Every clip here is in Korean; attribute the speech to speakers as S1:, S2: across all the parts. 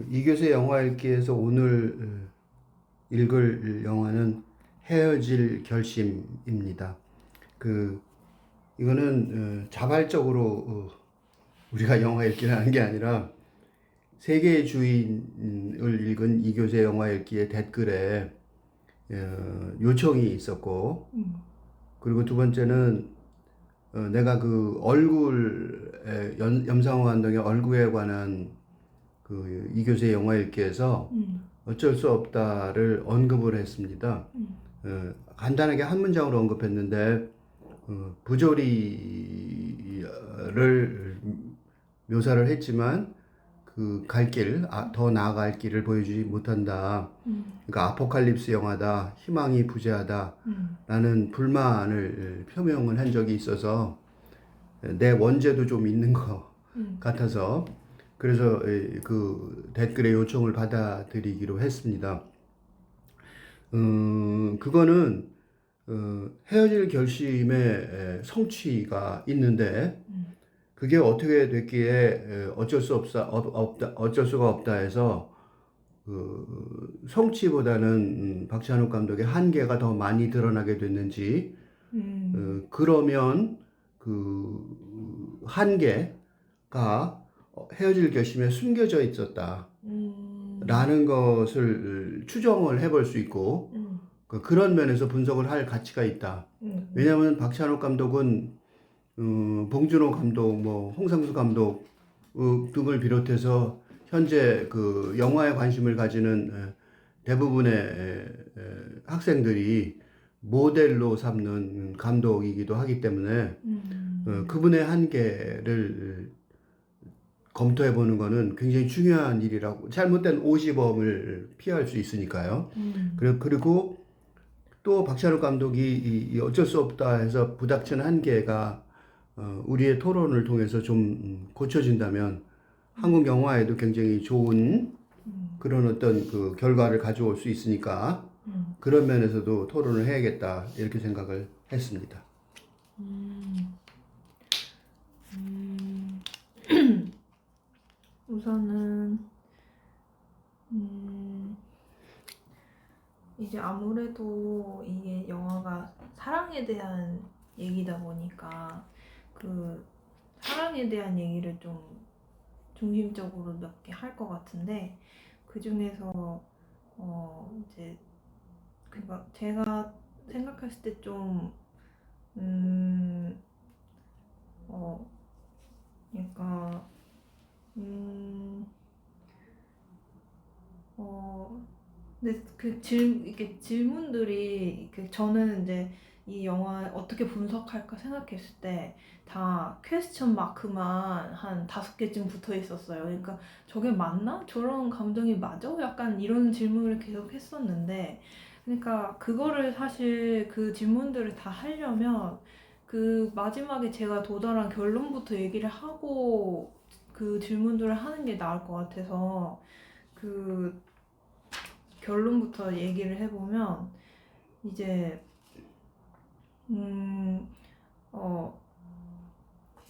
S1: 이교세 영화 읽기에서 오늘 읽을 영화는 헤어질 결심입니다. 이거는 자발적으로 우리가 영화 읽기를 하는 게 아니라 세계의 주인을 읽은 이교세 영화 읽기의 댓글에 요청이 있었고, 그리고 두 번째는 내가 그 얼굴 염상호 감독의 얼굴에 관한 이교세 영화 읽기에서 어쩔 수 없다를 언급을 했습니다. 간단하게 한 문장으로 언급했는데 부조리를 묘사를 했지만 그 갈 길, 더 나아갈 길을 보여주지 못한다. 그러니까 아포칼립스 영화다, 희망이 부재하다 라는 불만을 표명을 한 적이 있어서 내 원죄도 좀 있는 것 같아서 그래서 그 댓글의 요청을 받아들이기로 했습니다. 그거는 헤어질 결심에 성취가 있는데 그게 어떻게 됐기에 어쩔 수가 없다 해서 성취보다는 박찬욱 감독의 한계가 더 많이 드러나게 됐는지 그러면 그 한계가 헤어질 결심에 숨겨져 있었다 라는 것을 추정을 해볼 수 있고 그런 면에서 분석을 할 가치가 있다. 왜냐하면 박찬욱 감독은 봉준호 감독, 홍상수 감독 등을 비롯해서 현재 그 영화에 관심을 가지는 대부분의 학생들이 모델로 삼는 감독이기도 하기 때문에 그분의 한계를 검토해 보는 것은 굉장히 중요한 일이라고, 잘못된 오시범을 피할 수 있으니까요. 그리고 또 박찬욱 감독이 어쩔 수 없다 해서 부닥친 한계가 우리의 토론을 통해서 좀 고쳐진다면 한국 영화에도 굉장히 좋은 그런 어떤 그 결과를 가져올 수 있으니까 그런 면에서도 토론을 해야겠다 이렇게 생각을 했습니다.
S2: 우선은 이제 아무래도 이게 영화가 사랑에 대한 얘기다 보니까 그 사랑에 대한 얘기를 좀 중심적으로 몇 개 할 것 같은데 그 중에서 이제 그러니까 제가 생각했을 때 좀 그러니까 근데 이렇게 질문들이 저는 이제 이 영화 어떻게 분석할까 생각했을 때 다 퀘스천 마크만 한 5개쯤 붙어 있었어요. 그러니까 저게 맞나? 저런 감정이 맞아? 약간 이런 질문을 계속 했었는데 그러니까 그거를 사실 그 질문들을 다 하려면 그 마지막에 제가 도달한 결론부터 얘기를 하고 그 질문들을 하는 게 나을 것 같아서 그 결론부터 얘기를 해보면 이제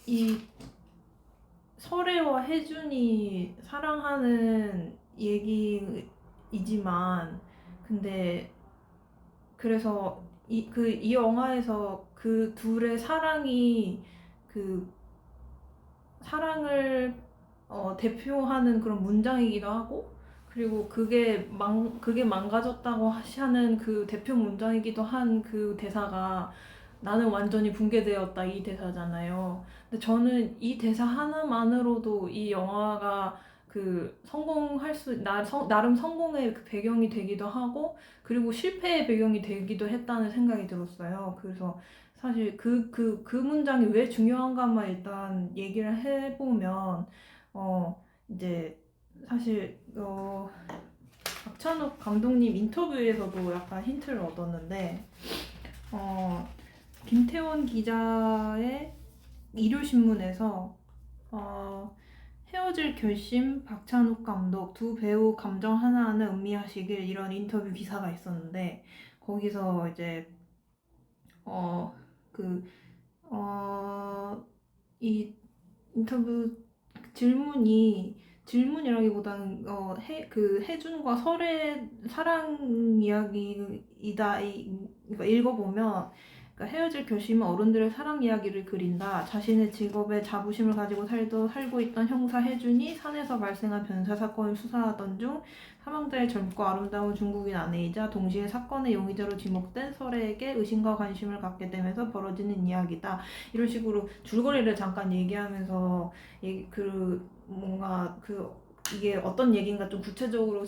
S2: 이 설애와 혜준이 사랑하는 얘기이지만 근데 그래서 이 영화에서 그 둘의 사랑이 그 사랑을 대표하는 그런 문장이기도 하고 그리고 그게 망가졌다고 하는 그 대표 문장이기도 한 그 대사가 나는 완전히 붕괴되었다 이 대사잖아요. 근데 저는 이 대사 하나만으로도 이 영화가 그 나름 성공의 그 배경이 되기도 하고 그리고 실패의 배경이 되기도 했다는 생각이 들었어요. 그래서 사실 그 문장이 왜 중요한가만 일단 얘기를 해보면 이제 사실 박찬욱 감독님 인터뷰에서도 약간 힌트를 얻었는데 김태원 기자의 일요신문에서 헤어질 결심 박찬욱 감독 두 배우 감정 하나하나 음미하시길 이런 인터뷰 기사가 있었는데 거기서 이제 이 인터뷰 질문이 질문이라기보다는 그 혜준과 설의 사랑 이야기이다. 그러니까 읽어보면 그러니까 헤어질 결심은 어른들의 사랑 이야기를 그린다. 자신의 직업에 자부심을 가지고 살고 있던 형사 혜준이 산에서 발생한 변사 사건을 수사하던 중 사망자의 젊고 아름다운 중국인 아내이자 동시에 사건의 용의자로 지목된 설혜에게 의심과 관심을 갖게 되면서 벌어지는 이야기다. 이런 식으로 줄거리를 잠깐 얘기하면서 뭔가 이게 어떤 얘기인가 좀 구체적으로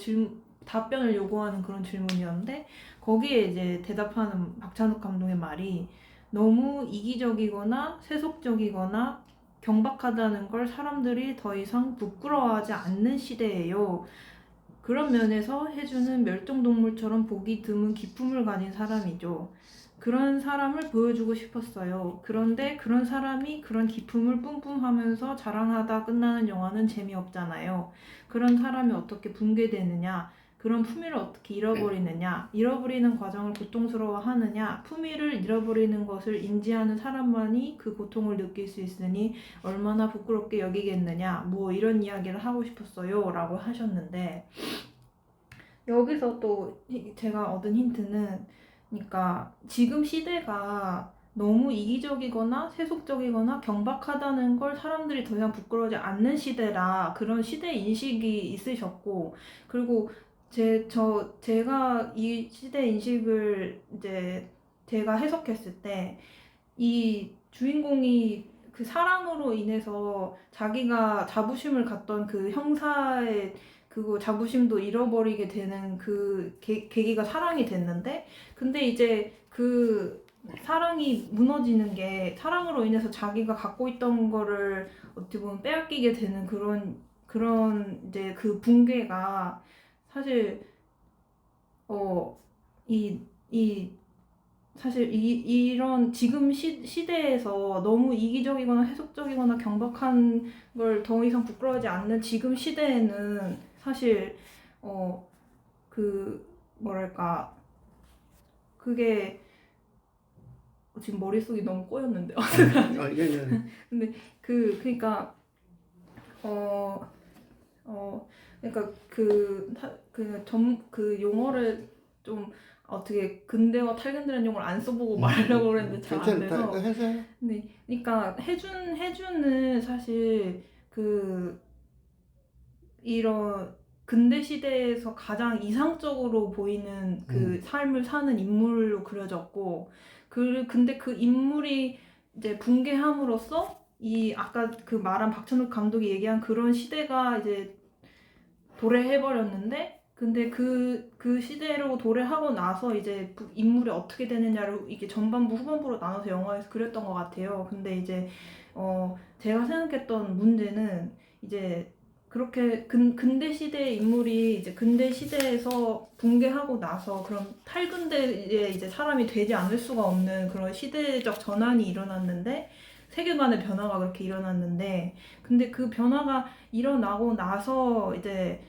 S2: 답변을 요구하는 그런 질문이었는데 거기에 이제 대답하는 박찬욱 감독의 말이 너무 이기적이거나 세속적이거나 경박하다는 걸 사람들이 더 이상 부끄러워하지 않는 시대예요. 그런 면에서 혜주는 멸종동물처럼 보기 드문 기품을 가진 사람이죠. 그런 사람을 보여주고 싶었어요. 그런데 그런 사람이 그런 기품을 뿜뿜하면서 자랑하다 끝나는 영화는 재미없잖아요. 그런 사람이 어떻게 붕괴되느냐, 그런 품위를 어떻게 잃어버리느냐, 잃어버리는 과정을 고통스러워하느냐, 품위를 잃어버리는 것을 인지하는 사람만이 그 고통을 느낄 수 있으니 얼마나 부끄럽게 여기겠느냐, 뭐 이런 이야기를 하고 싶었어요 라고 하셨는데 여기서 또 제가 얻은 힌트는 그러니까 지금 시대가 너무 이기적이거나 세속적이거나 경박하다는 걸 사람들이 더 이상 부끄러워하지 않는 시대라 그런 시대 인식이 있으셨고 그리고 제가 이 시대 인식을 이제 제가 해석했을 때 이 주인공이 그 사랑으로 인해서 자기가 자부심을 갖던 그 형사의 그거 자부심도 잃어버리게 되는 그 계기가 사랑이 됐는데 근데 이제 그 사랑이 무너지는 게 사랑으로 인해서 자기가 갖고 있던 거를 어떻게 보면 빼앗기게 되는 그런 이제 그 붕괴가 사실 사실 이런 지금 시대에서 너무 이기적이거나 해속적이거나 경박한 걸 더 이상 부끄러워하지 않는 지금 시대에는 사실 뭐랄까 그게 지금 머릿속이 너무 꼬였는데 근데 그러니까 그러니까 그 용어를 좀 어떻게 근대와 탈근되는 용어를 안 써보고 말하려고 그랬는데 잘 안 돼서. 네, 그러니까 혜준은 사실 이런 근대 시대에서 가장 이상적으로 보이는 그 삶을 사는 인물로 그려졌고, 근데 그 인물이 이제 붕괴함으로써 아까 그 말한 박찬욱 감독이 얘기한 그런 시대가 이제 도래해버렸는데 근데 그 시대로 도래하고 나서 이제 인물이 어떻게 되느냐를 이게 전반부 후반부로 나눠서 영화에서 그렸던 것 같아요. 근데 이제 제가 생각했던 문제는 이제 그렇게 근대 시대의 인물이 이제 근대 시대에서 붕괴하고 나서 그런 탈근대에 이제 사람이 되지 않을 수가 없는 그런 시대적 전환이 일어났는데 세계관의 변화가 그렇게 일어났는데 근데 그 변화가 일어나고 나서 이제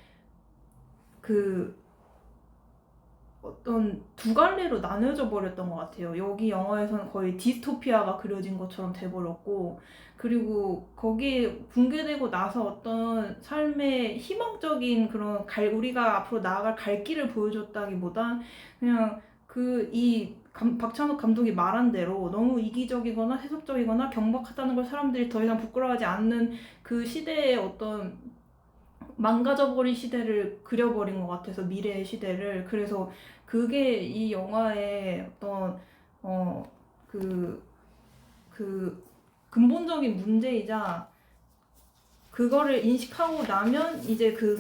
S2: 어떤 두 갈래로 나뉘어져 버렸던 것 같아요. 여기 영화에서는 거의 디스토피아가 그려진 것처럼 돼버렸고 그리고 거기에 붕괴되고 나서 어떤 삶의 희망적인 그런 우리가 앞으로 나아갈 갈 길을 보여줬다기보단 그냥 박찬욱 감독이 말한 대로 너무 이기적이거나 세속적이거나 경박하다는 걸 사람들이 더 이상 부끄러워하지 않는 그 시대의 어떤 망가져버린 시대를 그려버린 것 같아서 미래의 시대를 그래서 그게 이 영화의 어떤 근본적인 문제이자 그거를 인식하고 나면 이제 그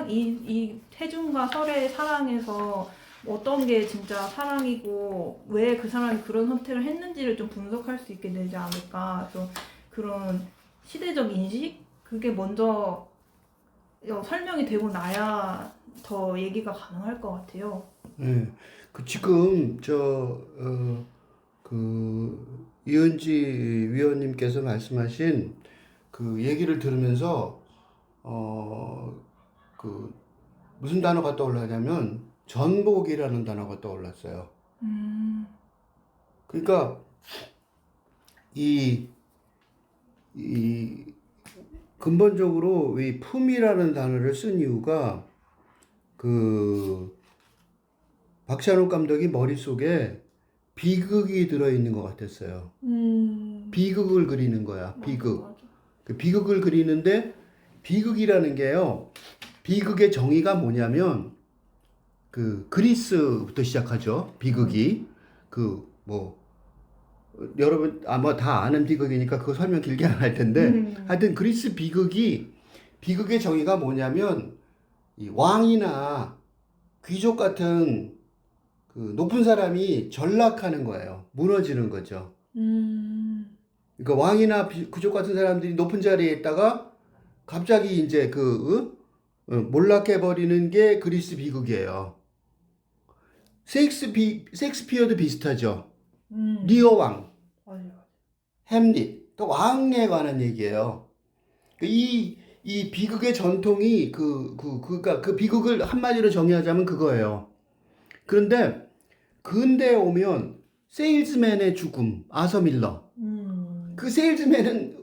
S2: 이 태준과 설의 사랑에서 어떤 게 진짜 사랑이고 왜 그 사람이 그런 선택을 했는지를 좀 분석할 수 있게 되지 않을까. 그래서 그런 시대적 인식 그게 먼저 설명이 되고 나야 더 얘기가 가능할 것 같아요.
S1: 네, 지금 이은지 위원님께서 말씀하신 그 얘기를 들으면서 무슨 단어가 떠올라냐면 전복이라는 단어가 떠올랐어요. 그러니까 근본적으로 이 품이라는 단어를 쓴 이유가 그 박찬욱 감독이 머릿속에 비극이 들어있는 것 같았어요. 비극을 그리는 거야. 비극.
S2: 맞아.
S1: 그 비극을 그리는데 비극이라는 게요. 비극의 정의가 뭐냐면 그 그리스부터 시작하죠. 비극이 그 뭐 여러분 아마 다 아는 비극이니까 그거 설명 길게 안 할 텐데 하여튼 그리스 비극의 정의가 뭐냐면 이 왕이나 귀족 같은 그 높은 사람이 전락하는 거예요. 무너지는 거죠. 그러니까 왕이나 귀족 같은 사람들이 높은 자리에 있다가 갑자기 이제 몰락해 버리는 게 그리스 비극이에요. 셰익스피어도 비슷하죠. 리어 왕,
S2: 맞아.
S1: 햄릿, 또 왕에 관한 얘기예요. 이 비극의 전통이 그러니까 그 비극을 한마디로 정의하자면 그거예요. 그런데 근대에 오면 세일즈맨의 죽음, 아서 밀러. 그 세일즈맨은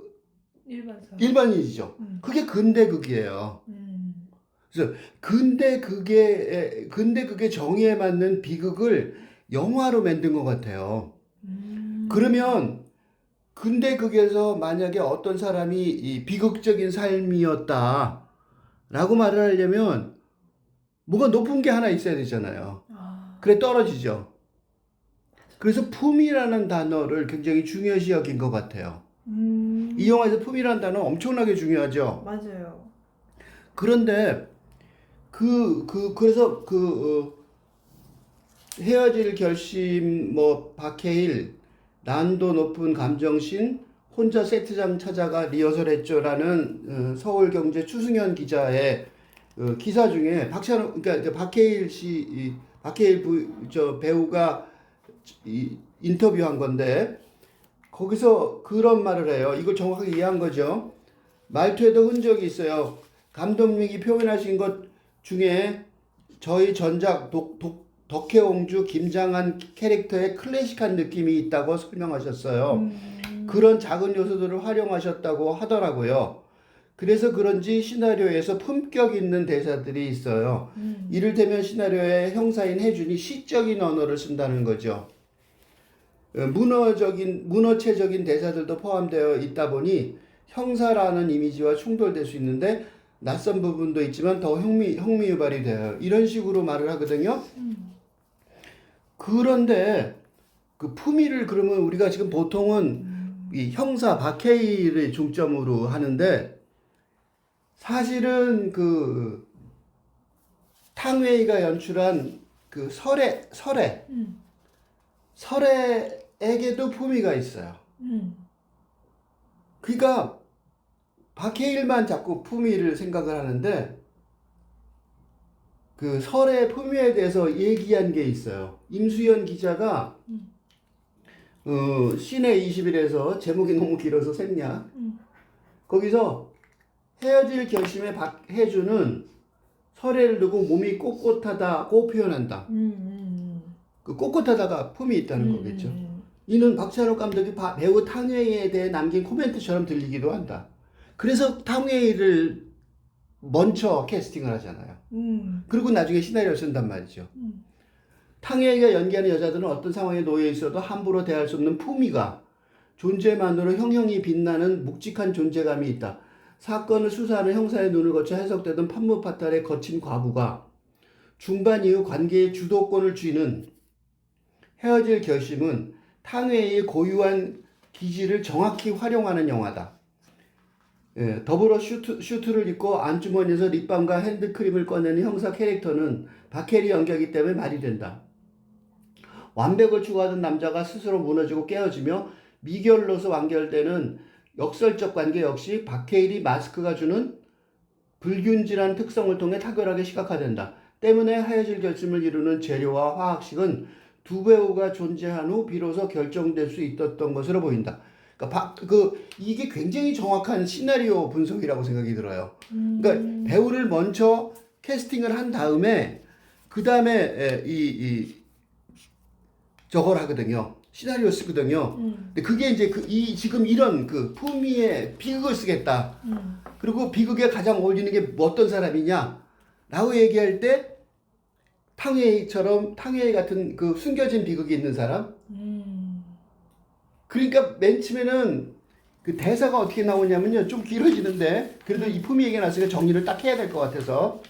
S2: 일반 사람.
S1: 일반인이죠. 그게 근대극이에요. 그래서 근대극의 정의에 맞는 비극을 영화로 만든 것 같아요. 그러면 근대극에서 만약에 어떤 사람이 이 비극적인 삶이었다라고 말을 하려면 뭐가 높은 게 하나 있어야 되잖아요. 그래 떨어지죠. 그래서 품이라는 단어를 굉장히 중요시 여긴 것 같아요. 이 영화에서 품이라는 단어 엄청나게 중요하죠.
S2: 맞아요.
S1: 그런데 그래서 헤어질 결심, 뭐 박해일, 난도 높은 감정신, 혼자 세트장 찾아가 리허설했죠라는 서울경제 추승현 기자의 기사 중에 그러니까 박해일 배우가 인터뷰한 건데 거기서 그런 말을 해요. 이걸 정확하게 이해한 거죠. 말투에도 흔적이 있어요. 감독님이 표현하신 것 중에 저희 전작 덕혜옹주 김장한 캐릭터의 클래식한 느낌이 있다고 설명하셨어요. 그런 작은 요소들을 활용하셨다고 하더라고요. 그래서 그런지 시나리오에서 품격 있는 대사들이 있어요. 이를테면 시나리오의 형사인 혜준이 시적인 언어를 쓴다는 거죠. 문어체적인 대사들도 포함되어 있다 보니 형사라는 이미지와 충돌될 수 있는데 낯선 부분도 있지만 더 흥미유발이 돼요. 이런 식으로 말을 하거든요. 그런데 그 품위를 그러면 우리가 지금 보통은 이 형사 박해일을 중점으로 하는데 사실은 그 탕웨이가 연출한 그 설애에게도 품위가 있어요. 그러니까 박해일만 자꾸 품위를 생각을 하는데 그 설의 품위에 대해서 얘기한 게 있어요. 임수연 기자가 시내 20일에서 제목이 너무 길어서 샜냐. 거기서 헤어질 결심에 박혜주는 설애를 두고 몸이 꼿꼿하다고 표현한다. 그 꼿꼿하다가 품이 있다는 거겠죠. 이는 박찬욱 감독이 배우 탕웨이에 대해 남긴 코멘트처럼 들리기도 한다. 그래서 탕웨이를 먼저 캐스팅을 하잖아요. 그리고 나중에 시나리오를 쓴단 말이죠. 탕웨이가 연기하는 여자들은 어떤 상황에 놓여 있어도 함부로 대할 수 없는 품위가 존재만으로 형형이 빛나는 묵직한 존재감이 있다. 사건을 수사하는 형사의 눈을 거쳐 해석되던 판무파탈의 거친 과부가 중반 이후 관계의 주도권을 쥐는 헤어질 결심은 탕웨이의 고유한 기질을 정확히 활용하는 영화다. 예, 더불어 슈트를 입고 안주머니에서 립밤과 핸드크림을 꺼내는 형사 캐릭터는 박해리 연기이기 때문에 말이 된다. 완벽을 추구하던 남자가 스스로 무너지고 깨어지며 미결로서 완결되는 역설적 관계 역시 박해일이 마스크가 주는 불균질한 특성을 통해 탁월하게 시각화된다. 때문에 헤어질 결심을 이루는 재료와 화학식은 두 배우가 존재한 후 비로소 결정될 수 있었던 것으로 보인다. 그러니까 이게 굉장히 정확한 시나리오 분석이라고 생각이 들어요. 그러니까 배우를 먼저 캐스팅을 한 다음에 그 다음에 저걸 하거든요. 시나리오 쓰거든요. 근데 그게 이제 지금 이런 그 품위의 비극을 쓰겠다. 그리고 비극에 가장 어울리는 게 어떤 사람이냐? 라고 얘기할 때 탕웨이 같은 그 숨겨진 비극이 있는 사람. 그러니까 맨 처음에는 그 대사가 어떻게 나오냐면요. 좀 길어지는데 그래도 이 품위 얘기 나왔으니까 정리를 딱 해야 될 것 같아서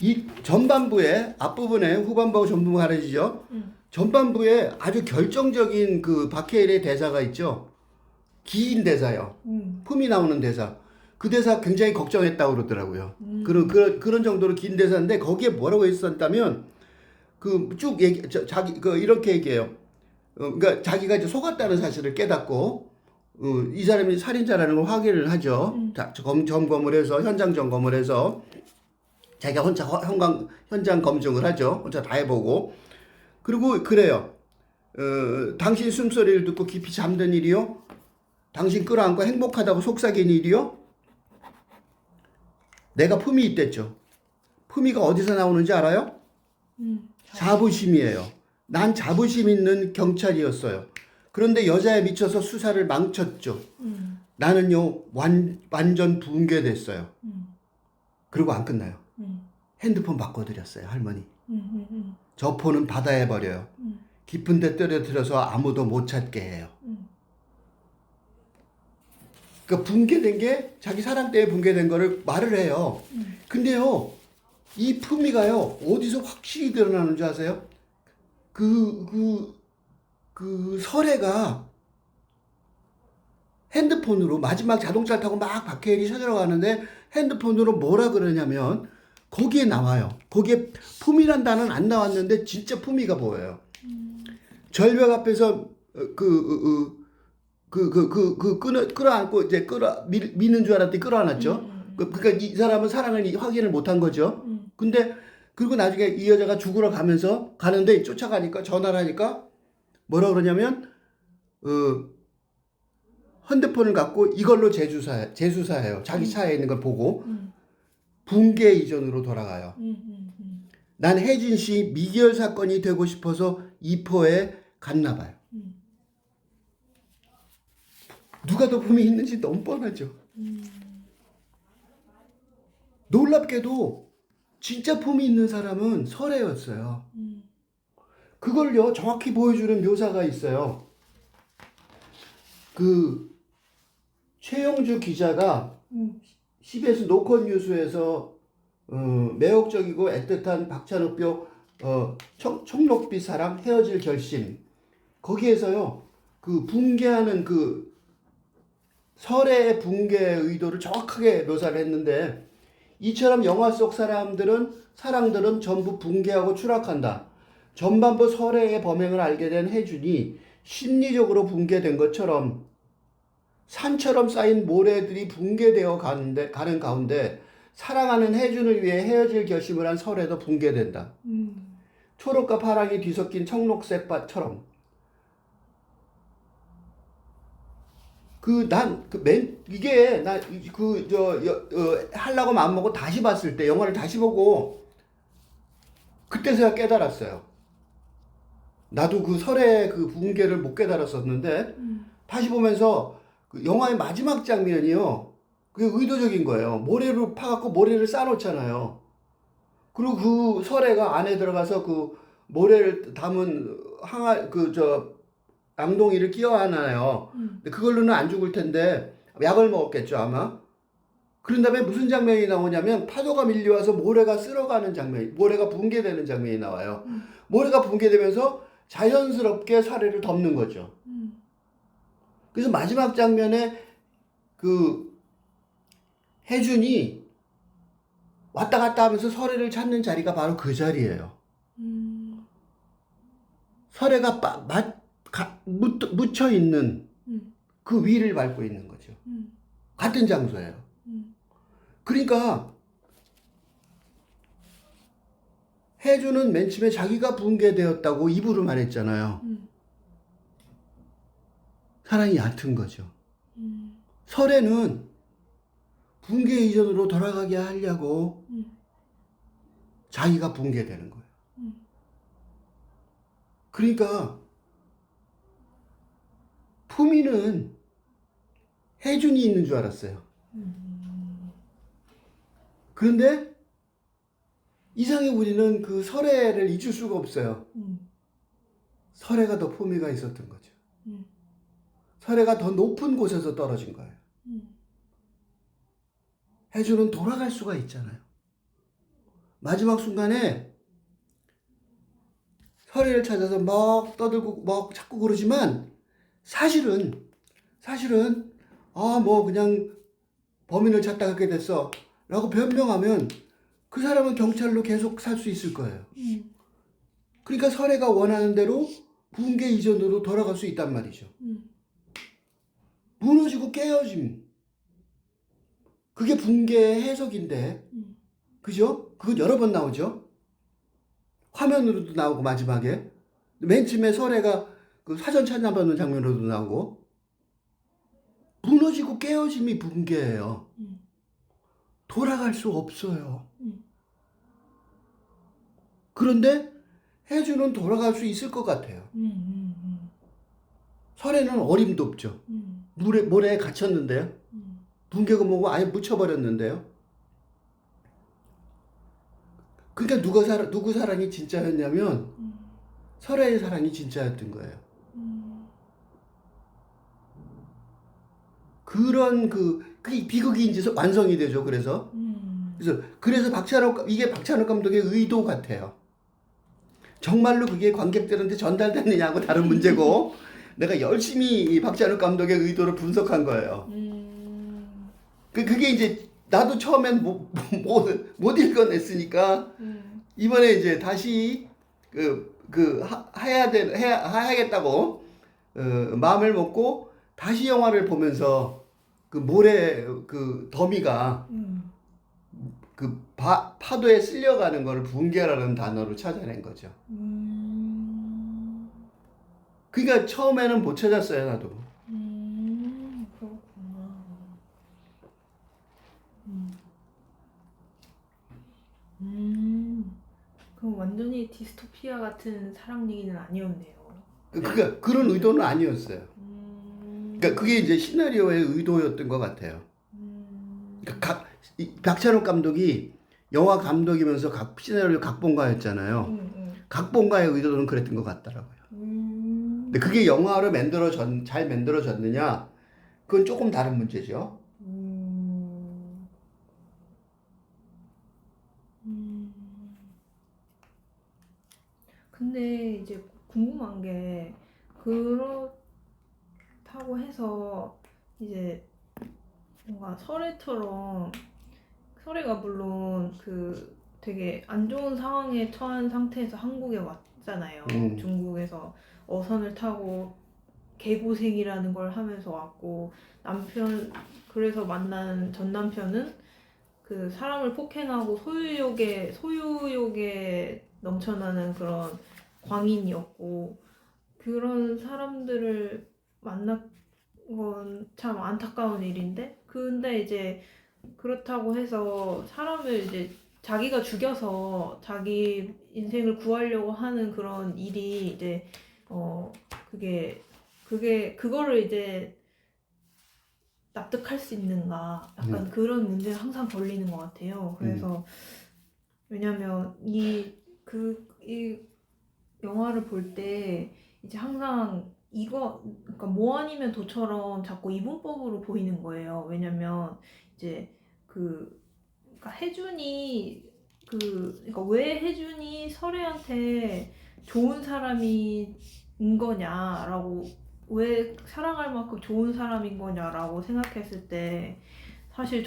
S1: 이 전반부에 앞부분에 후반부하고 전반부가 가려지죠. 전반부에 아주 결정적인 그 바케일의 대사가 있죠. 긴 대사요. 품이 나오는 대사. 그 대사 굉장히 걱정했다고 그러더라고요. 그런 정도로 긴 대사인데 거기에 뭐라고 했었다면 그 쭉 자기 이렇게 얘기해요. 그러니까 자기가 이제 속았다는 사실을 깨닫고 이 사람이 살인자라는 걸 확인을 하죠. 점검을 해서 현장 점검을 해서 자기가 혼자 현장 검증을 하죠. 혼자 다 해보고 그리고 그래요. 당신 숨소리를 듣고 깊이 잠든 일이요. 당신 끌어안고 행복하다고 속삭인 일이요. 내가 품이 있댔죠. 품위가 어디서 나오는지 알아요? 자부심이에요. 난 자부심 있는 경찰이었어요. 그런데 여자에 미쳐서 수사를 망쳤죠. 나는요 완전 붕괴됐어요. 그리고 안 끝나요. 핸드폰 바꿔드렸어요, 할머니. 저 폰은 받아해버려요. 깊은 데 떨어뜨려서 아무도 못 찾게 해요. 그러니까 붕괴된 게 자기 사랑 때문에 붕괴된 거를 말을 해요. 근데요, 이 품위가요, 어디서 확실히 드러나는 줄 아세요? 그 설애가 핸드폰으로 마지막 자동차를 타고 막 박해일이 찾으러 가는데 핸드폰으로 뭐라 그러냐면 거기에 나와요. 거기에 품이란 단어는 안 나왔는데 진짜 품위가 보여요. 절벽 앞에서 끌어안고 이제 미는 줄 알았더니 끌어안았죠. 그러니까 이 사람은 사랑을 확인을 못한 거죠. 근데 그리고 나중에 이 여자가 죽으러 가는데 쫓아가니까 전화를 하니까 뭐라 그러냐면 핸드폰을 갖고 이걸로 재수사해요. 자기 차에 있는 걸 보고 붕괴 이전으로 돌아가요. 난 혜진 씨 미결 사건이 되고 싶어서 이포에 갔나 봐요. 누가 더 품이 있는지 너무 뻔하죠. 놀랍게도 진짜 품이 있는 사람은 설애였어요. 그걸요 정확히 보여주는 묘사가 있어요. 그 최영주 기자가 CBS 노컷 뉴스에서 매혹적이고 애틋한 박찬욱표 청록빛 사랑 헤어질 결심 거기에서요 그 붕괴하는 그 설애의 붕괴의 의도를 정확하게 묘사를 했는데 이처럼 영화 속 사랑들은 전부 붕괴하고 추락한다. 전반부 설애의 범행을 알게 된 혜준이 심리적으로 붕괴된 것처럼 산처럼 쌓인 모래들이 붕괴되어 가는 가운데 사랑하는 혜준을 위해 헤어질 결심을 한 설애도 붕괴된다. 초록과 파랑이 뒤섞인 청록색 밭처럼 하려고 마음먹고 다시 봤을 때, 영화를 다시 보고, 그때서야 깨달았어요. 나도 그 설의 그 붕괴를 못 깨달았었는데, 다시 보면서, 그 영화의 마지막 장면이요. 그게 의도적인 거예요. 모래를 파갖고 모래를 쌓아놓잖아요. 그리고 그 설애가 안에 들어가서 그 모래를 담은 앙동이를 끼워안아요. 근데 그걸로는 안 죽을 텐데 약을 먹었겠죠 아마. 그런 다음에 무슨 장면이 나오냐면 파도가 밀려와서 모래가 쓸어가는 장면, 모래가 붕괴되는 장면이 나와요. 모래가 붕괴되면서 자연스럽게 사례를 덮는 거죠. 그래서 마지막 장면에 그 혜준이 왔다 갔다 하면서 설애를 찾는 자리가 바로 그 자리예요. 설애가 묻혀 있는 그 위를 밟고 있는 거죠. 같은 장소예요. 그러니까 혜주는 맨 처음에 자기가 붕괴되었다고 입으로 말했잖아요. 사랑이 얕은 거죠. 설애는 붕괴 이전으로 돌아가게 하려고 자기가 붕괴되는 거예요. 그러니까 품위는 혜준이 있는 줄 알았어요. 그런데 이상해 우리는 그 설애를 잊을 수가 없어요. 설애가 더 품위가 있었던 거죠. 설애가 더 높은 곳에서 떨어진 거예요. 혜준은 돌아갈 수가 있잖아요. 마지막 순간에 설애를 찾아서 막 떠들고 막 자꾸 그러지만 사실은 뭐 그냥 범인을 찾다 그렇게 됐어 라고 변명하면 그 사람은 경찰로 계속 살 수 있을 거예요. 그러니까 설애가 원하는 대로 붕괴 이전으로 돌아갈 수 있단 말이죠. 무너지고 깨어짐. 그게 붕괴의 해석인데, 그죠? 그건 여러 번 나오죠. 화면으로도 나오고 마지막에 맨 처음에 설애가 그 사전 찾아보는 장면으로도 나오고 무너지고 깨어짐이 붕괴예요. 돌아갈 수 없어요. 그런데 혜주는 돌아갈 수 있을 것 같아요. 설애는 어림도 없죠. 모래에 갇혔는데요. 붕괴가 뭐고 아예 묻혀버렸는데요. 그러니까 누구 사랑이 진짜였냐면 설애의 사랑이 진짜였던 거예요. 그런 그 비극이 이제 완성이 되죠. 그래서 이게 박찬욱 감독의 의도 같아요. 정말로 그게 관객들한테 전달됐느냐고 다른 문제고 내가 열심히 이 박찬욱 감독의 의도를 분석한 거예요. 그게 이제 나도 처음엔 못 읽어냈으니까 이번에 이제 다시 해야겠다고 마음을 먹고 다시 영화를 보면서 그 모래 그 더미가 그 파도에 쓸려가는 거를 붕괴라는 단어로 찾아낸 거죠. 그러니까 처음에는 못 찾았어요, 나도.
S2: 그렇구나. 그럼 완전히 디스토피아 같은 사랑 얘기는 아니었네요.
S1: 그러니까 그런 의도는 아니었어요. 그러니까 그게 이제 시나리오의 의도였던 것 같아요. 그러니까 박찬욱 감독이 영화 감독이면서 시나리오 각본가였잖아요. 각본가의 의도는 그랬던 것 같더라고요. 근데 그게 영화로 잘 만들어졌느냐? 그건 조금 다른 문제죠.
S2: 근데 이제 궁금한 게 그렇다고 해서 이제 뭔가 설애가 물론 그 되게 안 좋은 상황에 처한 상태에서 한국에 왔잖아요. 중국에서 어선을 타고 개고생이라는 걸 하면서 왔고 그래서 만난 전 남편은 그 사람을 폭행하고 소유욕에 넘쳐나는 그런 광인이었고 그런 사람들을 만난 건 참 안타까운 일인데 근데 이제 그렇다고 해서 사람을 이제 자기가 죽여서 자기 인생을 구하려고 하는 그런 일이 이제 그거를 이제 납득할 수 있는가 약간 그런 문제가 항상 걸리는 것 같아요. 그래서 왜냐면 이 영화를 볼 때 이제 항상 그러니까 뭐 아니면 도처럼 자꾸 이분법으로 보이는 거예요. 왜냐면 이제 그러니까 그러니까 왜 혜준이 설애한테 좋은 사람인 거냐라고 왜 사랑할 만큼 좋은 사람인 거냐라고 생각했을 때 사실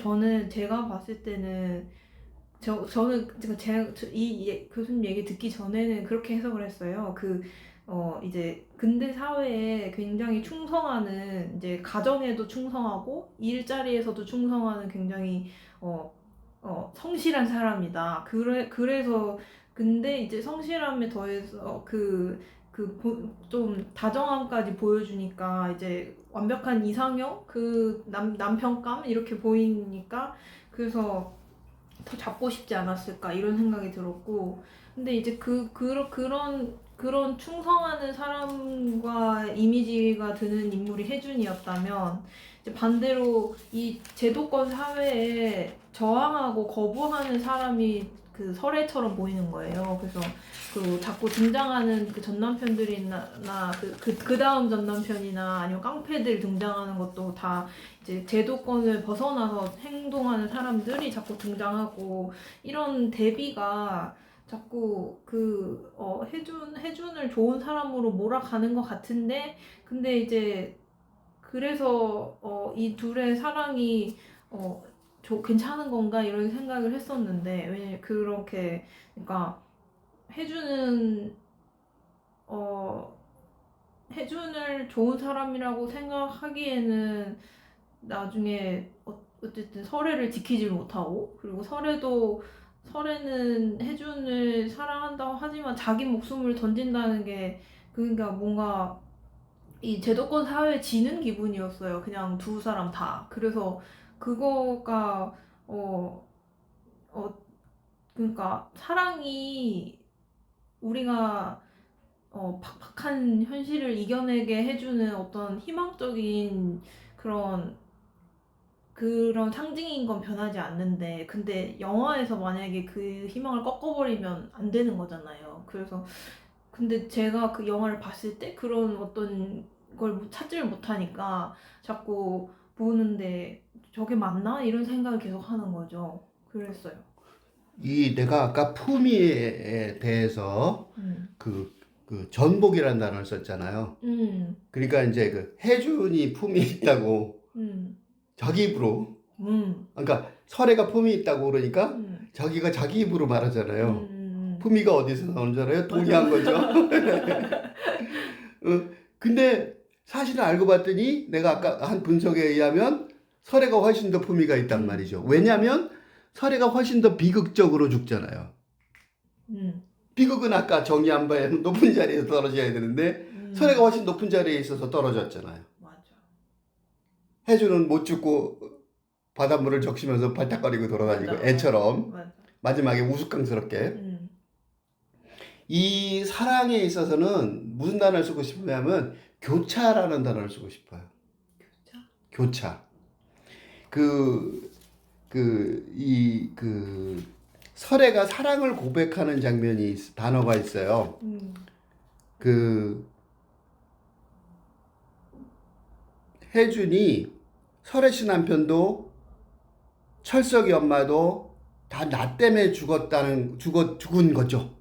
S2: 제가 봤을 때는 저는 교수님 얘기 듣기 전에는 그렇게 해석을 했어요. 이제 근대 사회에 굉장히 충성하는 이제 가정에도 충성하고 일자리에서도 충성하는 굉장히 성실한 사람이다. 그래서 근데 이제 성실함에 더해서 좀 다정함까지 보여주니까 이제 완벽한 이상형 남편감 이렇게 보이니까 그래서 더 잡고 싶지 않았을까 이런 생각이 들었고, 근데 이제 그런 충성하는 사람과 이미지가 드는 인물이 혜준이었다면, 이제 반대로 이 제도권 사회에 저항하고 거부하는 사람이 그 설애처럼 보이는 거예요. 그래서 그 자꾸 등장하는 그 전남편들이나 그 다음 전남편이나 아니면 깡패들 등장하는 것도 다 이제 제도권을 벗어나서 행동하는 사람들이 자꾸 등장하고, 이런 대비가 자꾸 혜준을 좋은 사람으로 몰아가는 것 같은데, 근데 이제 그래서 이 둘의 사랑이 괜찮은 건가 이런 생각을 했었는데, 왜 그렇게, 그러니까 혜준은 혜준을 좋은 사람이라고 생각하기에는 나중에 어쨌든 설애를 지키질 못하고, 그리고 설애는 혜준을 사랑한다고 하지만 자기 목숨을 던진다는 게, 그러니까 뭔가 이 제도권 사회에 지는 기분이었어요. 그냥 두 사람 다. 그래서 그거가 어, 어, 그러니까 사랑이 우리가 팍팍한 현실을 이겨내게 해주는 어떤 희망적인 그런 상징인 건 변하지 않는데, 근데 영화에서 만약에 그 희망을 꺾어버리면 안 되는 거잖아요. 그래서 근데 제가 그 영화를 봤을 때 그런 어떤 걸 찾지를 못하니까 자꾸 보는데 저게 맞나? 이런 생각을 계속 하는 거죠. 그랬어요.
S1: 이 내가 아까 품위에 대해서
S2: 음.
S1: 그 전복이라는 단어를 썼잖아요. 그러니까 이제 그 혜준이 품위 있다고
S2: 음.
S1: 자기 입으로,
S2: 음.
S1: 그러니까 설애가 품위 있다고 그러니까
S2: 음.
S1: 자기가 자기 입으로 말하잖아요.
S2: 음.
S1: 품위가 어디서 나오는 줄 알아요? 돈이
S2: 맞아.
S1: 한 거죠. 근데 사실을 알고 봤더니 내가 아까 한 분석에 의하면 설애가 훨씬 더 품위가 있단 말이죠. 왜냐하면 설애가 훨씬 더 비극적으로 죽잖아요.
S2: 음.
S1: 비극은 아까 정의 한 바에 높은 자리에서 떨어져야 되는데 설애가 훨씬 높은 자리에 있어서 떨어졌잖아요.
S2: 맞아.
S1: 혜주는 못 죽고 바닷물을 적시면서 발탁거리고 돌아다니고
S2: 맞아.
S1: 애처럼
S2: 맞아.
S1: 마지막에 우스꽝스럽게.
S2: 음.
S1: 이 사랑에 있어서는 무슨 단어를 쓰고 싶으냐면 교차라는 단어를 쓰고 싶어요. 교차. 설애가 사랑을 고백하는 장면이 단어가 있어요. 혜준이 설애 씨 남편도 철석이 엄마도 다 나 때문에 죽은 거죠.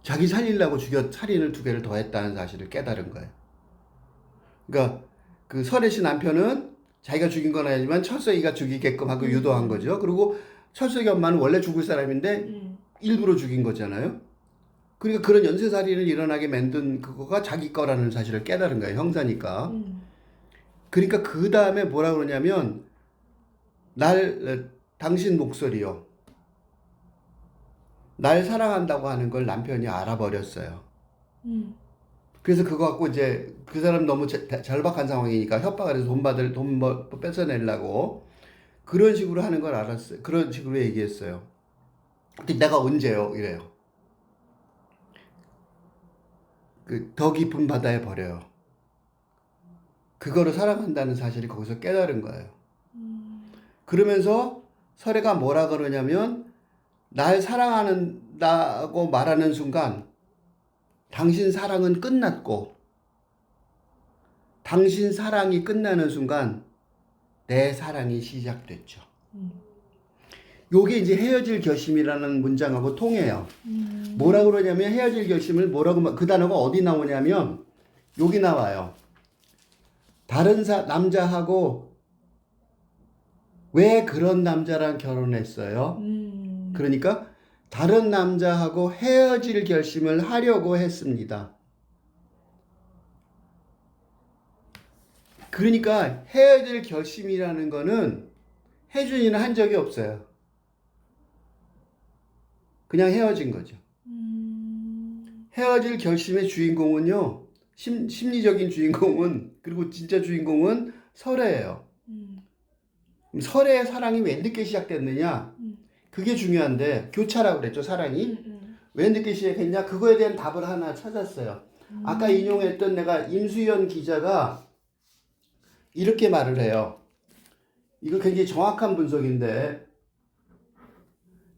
S1: 자기 살리려고 살인을 2개를 더 했다는 사실을 깨달은 거예요. 그러니까 그 설애 씨 남편은 자기가 죽인 건 아니지만 철석이가 죽이게끔 하고 유도한 거죠. 그리고 철석이 엄마는 원래 죽을 사람인데 일부러 죽인 거잖아요. 그러니까 그런 연쇄살인을 일어나게 만든 그거가 자기 거라는 사실을 깨달은 거예요. 형사니까. 그러니까 그 다음에 뭐라 그러냐면 당신 목소리요. 날 사랑한다고 하는 걸 남편이 알아버렸어요. 그래서 그거 갖고 이제 그 사람 너무 절박한 상황이니까 협박을 해서 돈 뺏어내려고 그런 식으로 하는 걸 알았어요. 그런 식으로 얘기했어요. 근데 내가 언제요? 이래요. 더 깊은 바다에 버려요. 그거를 사랑한다는 사실이 거기서 깨달은 거예요. 그러면서 설애가 뭐라 그러냐면 날 사랑한다고 말하는 순간 당신 사랑은 끝났고 당신 사랑이 끝나는 순간 내 사랑이 시작됐죠. 요게 이제 헤어질 결심이라는 문장하고 통해요. 뭐라 그러냐면 헤어질 결심을 그 단어가 어디 나오냐면 여기 나와요. 다른 남자하고 왜 그런 남자랑 결혼했어요? 그러니까 다른 남자하고 헤어질 결심을 하려고 했습니다. 그러니까 헤어질 결심이라는 거는 혜준이는 한 적이 없어요. 그냥 헤어진 거죠. 헤어질 결심의 주인공은요, 심리적인 주인공은, 그리고 진짜 주인공은 설애예요. 그럼 설의 사랑이 왜 늦게 시작됐느냐? 그게 중요한데 교차라고 그랬죠, 사랑이. 왜 늦게 시작했냐? 그거에 대한 답을 하나 찾았어요. 아까 인용했던 내가 임수연 기자가 이렇게 말을 해요. 이거 굉장히 정확한 분석인데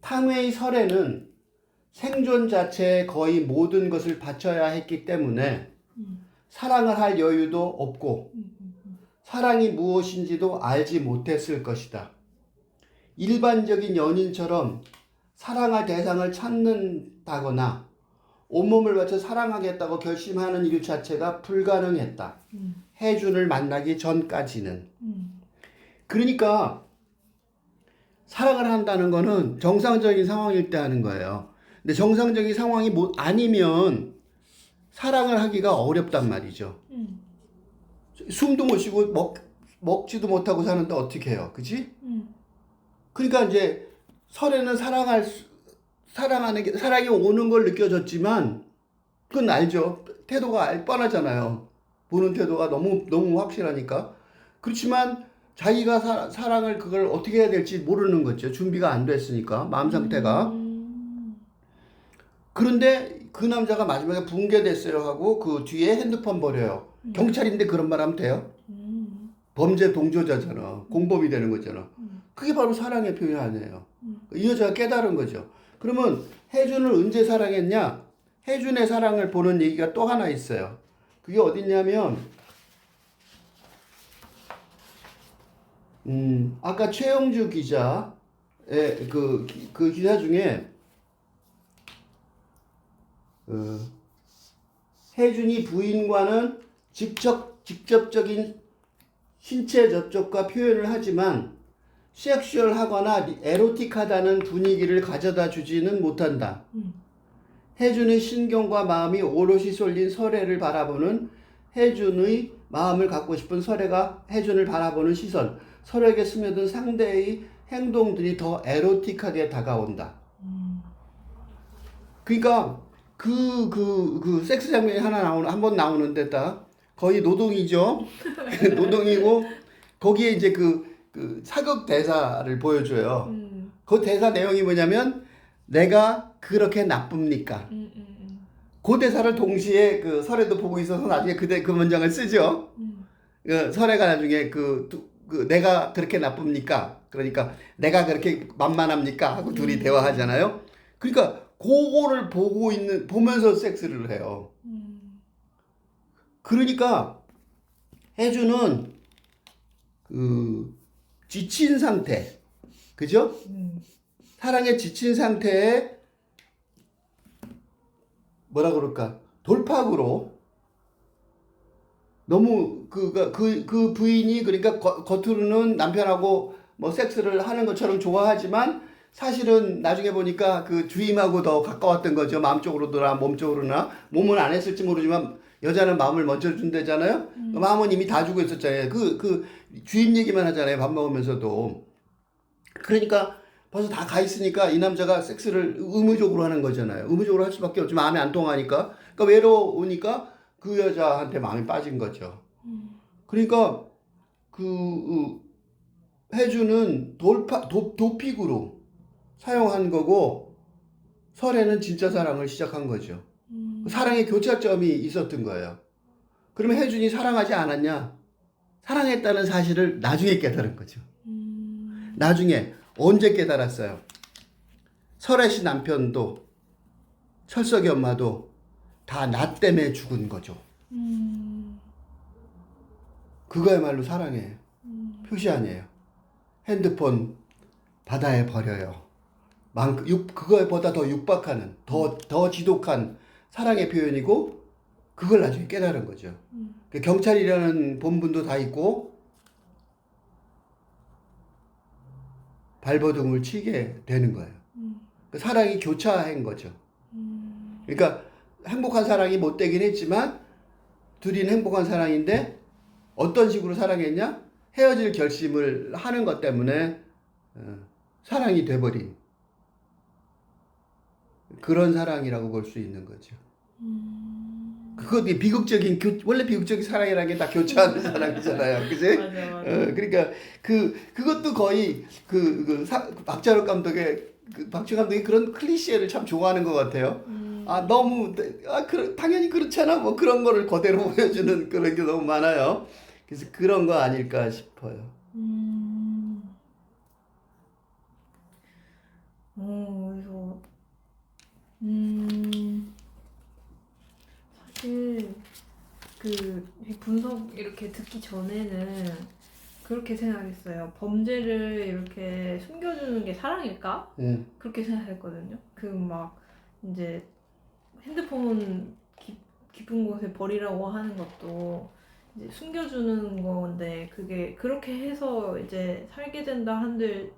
S1: 탕웨이 설에는 생존 자체에 거의 모든 것을 바쳐야 했기 때문에 사랑을 할 여유도 없고 사랑이 무엇인지도 알지 못했을 것이다. 일반적인 연인처럼 사랑할 대상을 찾는다거나 온몸을 바쳐 사랑하겠다고 결심하는 일 자체가 불가능했다. 혜준을 만나기 전까지는. 그러니까 사랑을 한다는 거는 정상적인 상황일 때 하는 거예요. 근데 정상적인 상황이 아니면 사랑을 하기가 어렵단 말이죠. 숨도 못 쉬고 먹지도 못하고 사는데 어떻게 해요? 그치? 그러니까 이제 설에는 사랑하는 게, 사랑이 오는 걸 느껴졌지만, 그건 알죠. 태도가 뻔하잖아요. 보는 태도가 너무 확실하니까. 그렇지만 자기가 사랑을 그걸 어떻게 해야 될지 모르는 거죠. 준비가 안 됐으니까, 마음 상태가. 그런데 그 남자가 마지막에 붕괴됐어요 하고 그 뒤에 핸드폰 버려요. 경찰인데 그런 말 하면 돼요? 범죄 동조자잖아. 공범이 되는 거잖아. 그게 바로 사랑의 표현 아니에요. 이 여자가 깨달은 거죠. 그러면 혜준을 언제 사랑했냐? 혜준의 사랑을 보는 얘기가 또 하나 있어요. 그게 어딨냐면 아까 최영주 기자의 그 기사 중에 혜준이 부인과는 직접적인 신체 접촉과 표현을 하지만 섹슈얼하거나 에로틱하다는 분위기를 가져다 주지는 못한다. 혜준의 신경과 마음이 오롯이 쏠린 설애를 바라보는 혜준의 마음을 갖고 싶은 설애가 혜준을 바라보는 시선, 설애에게 스며든 상대의 행동들이 더 에로틱하게 다가온다. 그러니까 그 섹스 장면이 한 번 나오는데 딱 거의 노동이죠. 노동이고 거기에 이제 그 사극 대사를 보여줘요. 그 대사 내용이 뭐냐면 내가 그렇게 나쁩니까? 그 대사를 동시에 그 설애도 보고 있어서 나중에 그 문장을 쓰죠. 설애가 나중에 내가 그렇게 나쁩니까? 그러니까 내가 그렇게 만만합니까? 하고 둘이 대화하잖아요. 그러니까 그거를 보면서 섹스를 해요. 그러니까 혜주는 지친 상태, 그죠? 사랑에 지친 상태에 뭐라 그럴까? 돌파구로 너무 그 부인이 그러니까 겉으로는 남편하고 뭐 섹스를 하는 것처럼 좋아하지만 사실은 나중에 보니까 그 주임하고 더 가까웠던 거죠. 마음적으로나 몸적으로나. 몸은 안 했을지 모르지만 여자는 마음을 먼저 준대잖아요. 마음은 이미 다 주고 있었잖아요. 그 주임 얘기만 하잖아요. 밥 먹으면서도. 그러니까 벌써 다 가 있으니까 이 남자가 섹스를 의무적으로 하는 거잖아요. 의무적으로 할 수밖에 없지. 마음이 안 통하니까. 그러니까 외로우니까 그 여자한테 마음이 빠진 거죠. 그러니까 혜주는 도픽으로 사용한 거고 설애는 진짜 사랑을 시작한 거죠. 사랑의 교차점이 있었던 거예요. 그러면 혜준이 사랑하지 않았냐? 사랑했다는 사실을 나중에 깨달은 거죠. 나중에 언제 깨달았어요? 설애 씨 남편도 철석이 엄마도 다 나 때문에 죽은 거죠. 그거야말로 사랑의 표시 아니에요. 핸드폰 바다에 버려요. 그거보다 더 육박하는 더 지독한 사랑의 표현이고 그걸 나중에 깨달은 거죠. 경찰이라는 본분도 다 있고 발버둥을 치게 되는 거예요. 사랑이 교차한 거죠. 그러니까 행복한 사랑이 못 되긴 했지만 둘이는 행복한 사랑인데 어떤 식으로 사랑했냐? 헤어질 결심을 하는 것 때문에 사랑이 돼버린 그런 사랑이라고 볼 수 있는 거죠. 그거 비극적인 원래 비극적인 사랑이라는 게 다 교차하는 사랑이잖아요, 그지?
S2: 맞아, 맞아.
S1: 그러니까 그것도 거의 박찬욱 감독의 박찬욱 감독이 그런 클리셰를 참 좋아하는 것 같아요. 너무 당연히 그렇잖아, 뭐 그런 거를 그대로 보여주는 그런 게 너무 많아요. 그래서 그런 거 아닐까 싶어요.
S2: 그래서 사실 이 분석 이렇게 듣기 전에는 그렇게 생각했어요. 범죄를 이렇게 숨겨주는 게 사랑일까? 그렇게 생각했거든요. 막 이제 핸드폰 깊은 곳에 버리라고 하는 것도 이제 숨겨주는 건데, 그게 그렇게 해서 이제 살게 된다 한들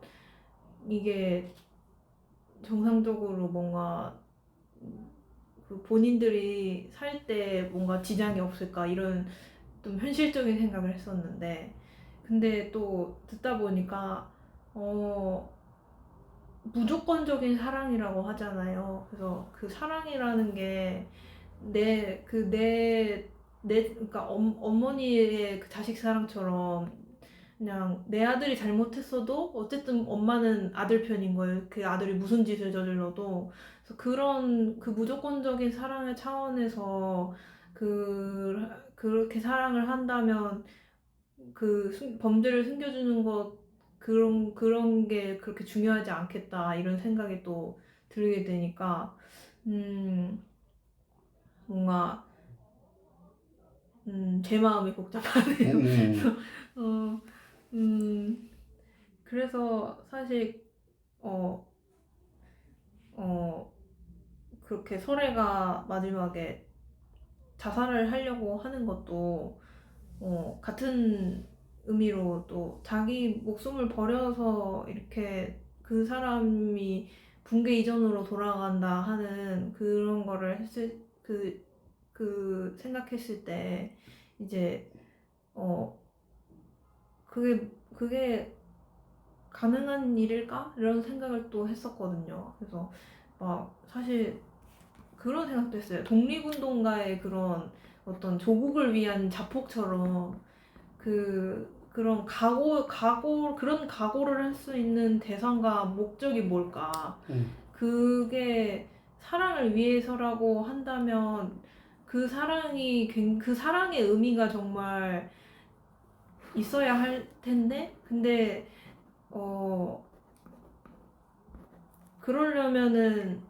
S2: 이게 정상적으로 뭔가 본인들이 살 때 뭔가 지장이 없을까, 이런 좀 현실적인 생각을 했었는데, 근데 또 듣다 보니까 무조건적인 사랑이라고 하잖아요. 그래서 그 사랑이라는 게 그러니까 어머니의 그 자식 사랑처럼 그냥 내 아들이 잘못했어도 어쨌든 엄마는 아들 편인 거예요. 그 아들이 무슨 짓을 저질러도. 그래서 그 무조건적인 사랑의 차원에서 그렇게 사랑을 한다면 범죄를 숨겨주는 것, 그런 게 그렇게 중요하지 않겠다, 이런 생각이 또 들게 되니까 뭔가 제 마음이 복잡하네요. 어, 그래서 사실 그렇게 설애가 마지막에 자살을 하려고 하는 것도 같은 의미로 또 자기 목숨을 버려서 이렇게 그 사람이 붕괴 이전으로 돌아간다 하는 그런 거를 생각했을 때 이제 그게 가능한 일일까? 이런 생각을 또 했었거든요. 그래서 막 사실 그런 생각도 했어요. 독립운동가의 그런 어떤 조국을 위한 자폭처럼 그런 그런 각오를 할 수 있는 대상과 목적이 뭘까? 그게 사랑을 위해서라고 한다면 그 사랑의 의미가 정말 있어야 할 텐데, 근데 그러려면은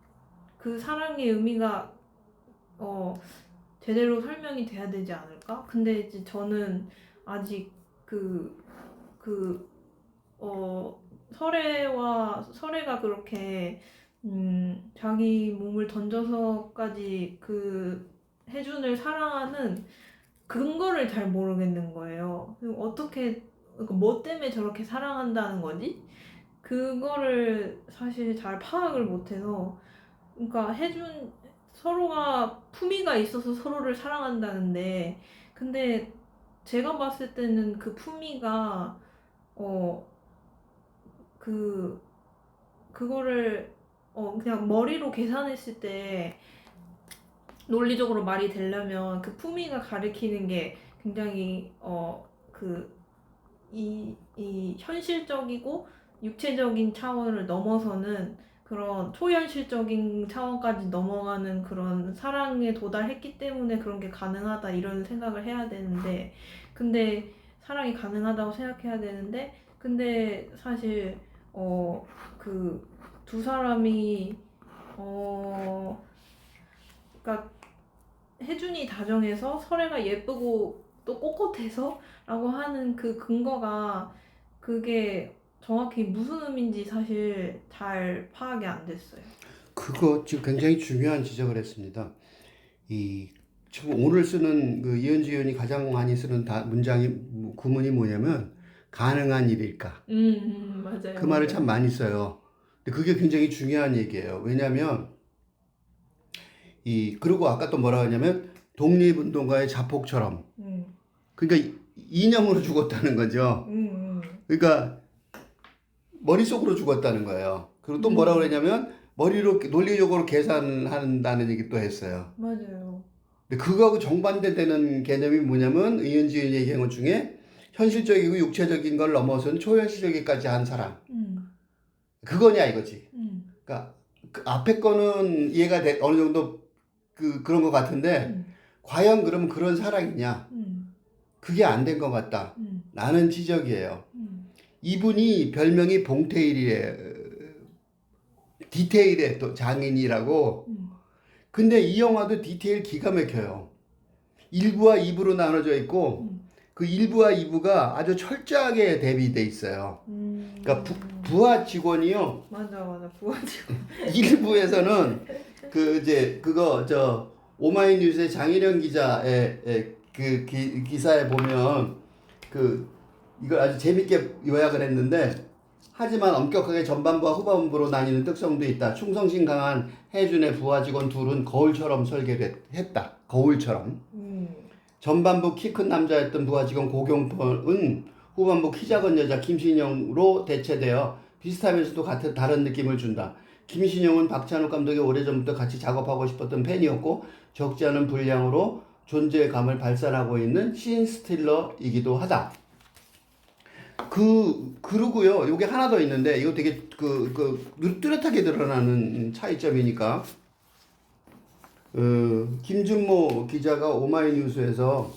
S2: 그 사랑의 의미가 제대로 설명이 돼야 되지 않을까? 근데 이제 저는 아직 설애가 그렇게 자기 몸을 던져서까지 혜준을 사랑하는 근거를 잘 모르겠는 거예요. 그러니까 뭐 때문에 저렇게 사랑한다는 거지? 그거를 사실 잘 파악을 못해서, 그러니까 서로가 품위가 있어서 서로를 사랑한다는데, 근데 제가 봤을 때는 그 품위가 그거를 그냥 머리로 계산했을 때 논리적으로 말이 되려면 그 품위가 가리키는 게 굉장히 이 현실적이고 육체적인 차원을 넘어서는 그런 초현실적인 차원까지 넘어가는 그런 사랑에 도달했기 때문에 그런 게 가능하다, 이런 생각을 해야 되는데, 근데 사랑이 가능하다고 생각해야 되는데, 근데 사실 그 두 사람이 그러니까 혜준이 다정해서 설애가 예쁘고 또 꼿꼿해서 라고 하는 그 근거가, 그게 정확히 무슨 의미인지 사실 잘 파악이 안 됐어요.
S1: 그거 지금 굉장히 중요한 지적을 했습니다. 지금 오늘 쓰는 이현주 의원이 가장 많이 쓰는 구문이 뭐냐면 가능한 일일까?
S2: 맞아요.
S1: 그 말을 참 많이 써요. 근데 그게 굉장히 중요한 얘기예요. 왜냐하면 그리고 아까 또 뭐라고 하냐면 독립운동가의 자폭처럼. 그러니까 이념으로 죽었다는 거죠. 그러니까 머릿속으로 죽었다는 거예요. 그리고 또 뭐라고 그랬냐면 머리로 논리적으로 계산한다는 얘기 또 했어요.
S2: 맞아요.
S1: 근데 그거하고 정반대되는 개념이 뭐냐면 의연지은 얘기한 것 중에 현실적이고 육체적인 걸 넘어선 초현실적이까지 한 사람. 그거냐 이거지. 그러니까 그 앞에 거는 이해가 어느 정도 그런 것 같은데 과연 그러면 그런 사랑이냐? 그게 안 된 것 같다. 라는 지적이에요. 이분이 별명이 봉태일이에요. 디테일의 또 장인이라고. 근데 이 영화도 디테일 기가 막혀요. 1부와 2부로 나눠져 있고 그 1부와 2부가 아주 철저하게 대비돼 있어요. 그러니까 부하 직원이요.
S2: 맞아 부하 직원.
S1: 1부에서는 그 이제 그거 저 오마이뉴스의 장일영 기자의 그 기사에 보면 그 이걸 아주 재밌게 요약을 했는데 하지만 엄격하게 전반부와 후반부로 나뉘는 특성도 있다. 충성심 강한 해준의 부하 직원 둘은 거울처럼 설계했다. 거울처럼. 전반부 키 큰 남자였던 부하 직원 고경포는 후반부 키 작은 여자 김신영으로 대체되어 비슷하면서도 같은 다른 느낌을 준다. 김신영은 박찬욱 감독이 오래전부터 같이 작업하고 싶었던 팬이었고 적지 않은 분량으로 존재감을 발산하고 있는 신 스틸러이기도 하다. 그러고요. 요게 하나 더 있는데 이거 되게 뚜렷하게 드러나는 차이점이니까 김준모 기자가 오마이뉴스에서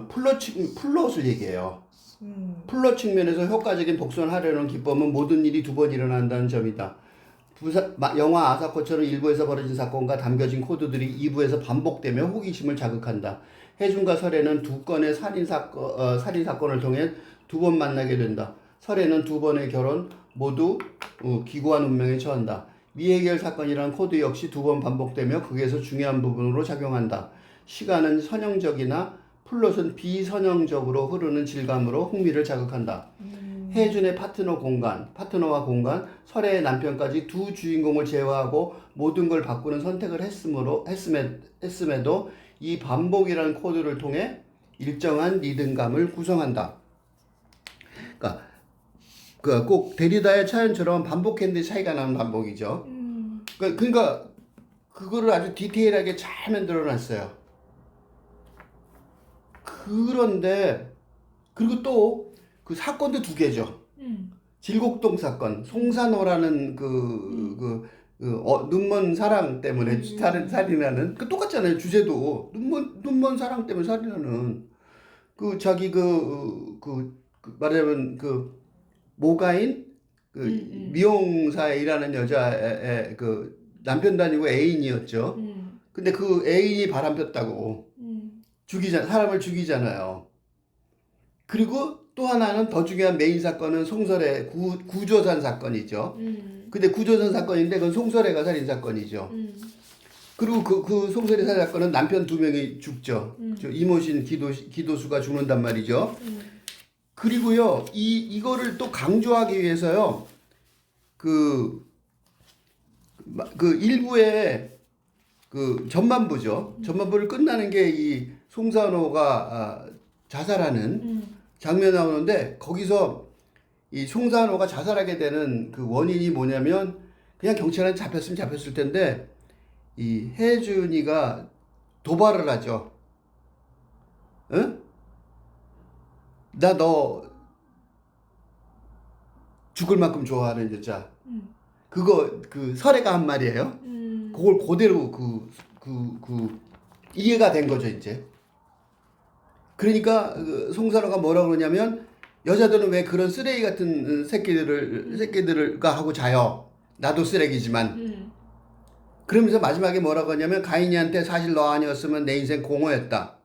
S1: 플롯을 얘기해요. 플롯 측면에서 효과적인 복선하려는 기법은 모든 일이 두 번 일어난다는 점이다. 영화 아사코처럼 1부에서 벌어진 사건과 담겨진 코드들이 2부에서 반복되며 호기심을 자극한다. 해준과 설애는 두 건의 살인사건을 통해 두 번 만나게 된다. 설애는 두 번의 결혼 모두 기구한 운명에 처한다. 미해결 사건이란 코드 역시 두 번 반복되며 극에서 중요한 부분으로 작용한다. 시간은 선형적이나 플롯은 비선형적으로 흐르는 질감으로 흥미를 자극한다. 해준의 파트너와 공간, 설애의 남편까지 두 주인공을 제외하고 모든 걸 바꾸는 선택을 했음에도 이 반복이라는 코드를 통해 일정한 리듬감을 구성한다. 그러니까 꼭 데리다의 차연처럼 반복했는데 차이가 나는 반복이죠. 그러니까 그거를 아주 디테일하게 잘 만들어놨어요. 그런데 그리고 또 그 사건도 두 개죠. 질곡동 사건, 송산호라는 눈먼 사랑 때문에 살인하는 그 똑같잖아요. 주제도 눈먼 사랑 때문에 살인하는 자기 말하자면 모가인 미용사에 일하는 여자의 남편 다니고 애인이었죠. 근데 그 애인이 바람폈다고 사람을 죽이잖아요. 그리고 또 하나는 더 중요한 메인 사건은 송설의 구조산 사건이죠. 근데 구조산 사건인데 그건 송설애가 살인 사건이죠. 그리고 그 송설애 살인 사건은 남편 두 명이 죽죠. 이모신 기도수가 죽는단 말이죠. 그리고요, 이거를 또 강조하기 위해서요, 일부의 전반부죠. 전반부를 끝나는 게 이 송산호가 자살하는 장면 나오는데 거기서 이 송산호가 자살하게 되는 그 원인이 뭐냐면 그냥 경찰한테 잡혔으면 잡혔을 텐데 이 혜준이가 도발을 하죠. 응? 나 너 죽을 만큼 좋아하는 여자. 그거 설애가 한 말이에요. 그걸 그대로 이해가 된 거죠 이제. 그러니까 송산호가 뭐라고 그러냐면 여자들은 왜 그런 쓰레기 같은 새끼들과 하고 자요. 나도 쓰레기지만. 그러면서 마지막에 뭐라고 하냐면 가인이한테 사실 너 아니었으면 내 인생 공허였다.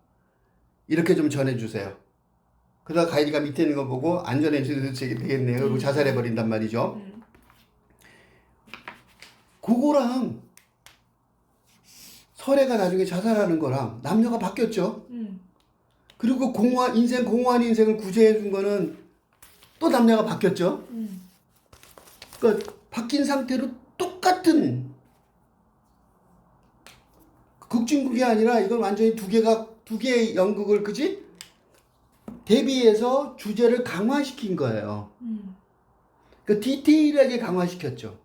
S1: 이렇게 좀 전해주세요. 그러다 가인이가 밑에 있는 거 보고 안 전해줘도 되겠네요. 그리고 자살해버린단 말이죠. 그거랑 설애가 나중에 자살하는 거랑 남녀가 바뀌었죠. 그리고 공허한 인생을 구제해 준 거는 또 남녀가 바뀌었죠. 그러니까 바뀐 상태로 똑같은 극중극이 아니라 이건 완전히 두 개의 연극을 그지? 대비해서 주제를 강화시킨 거예요. 그러니까 디테일하게 강화시켰죠.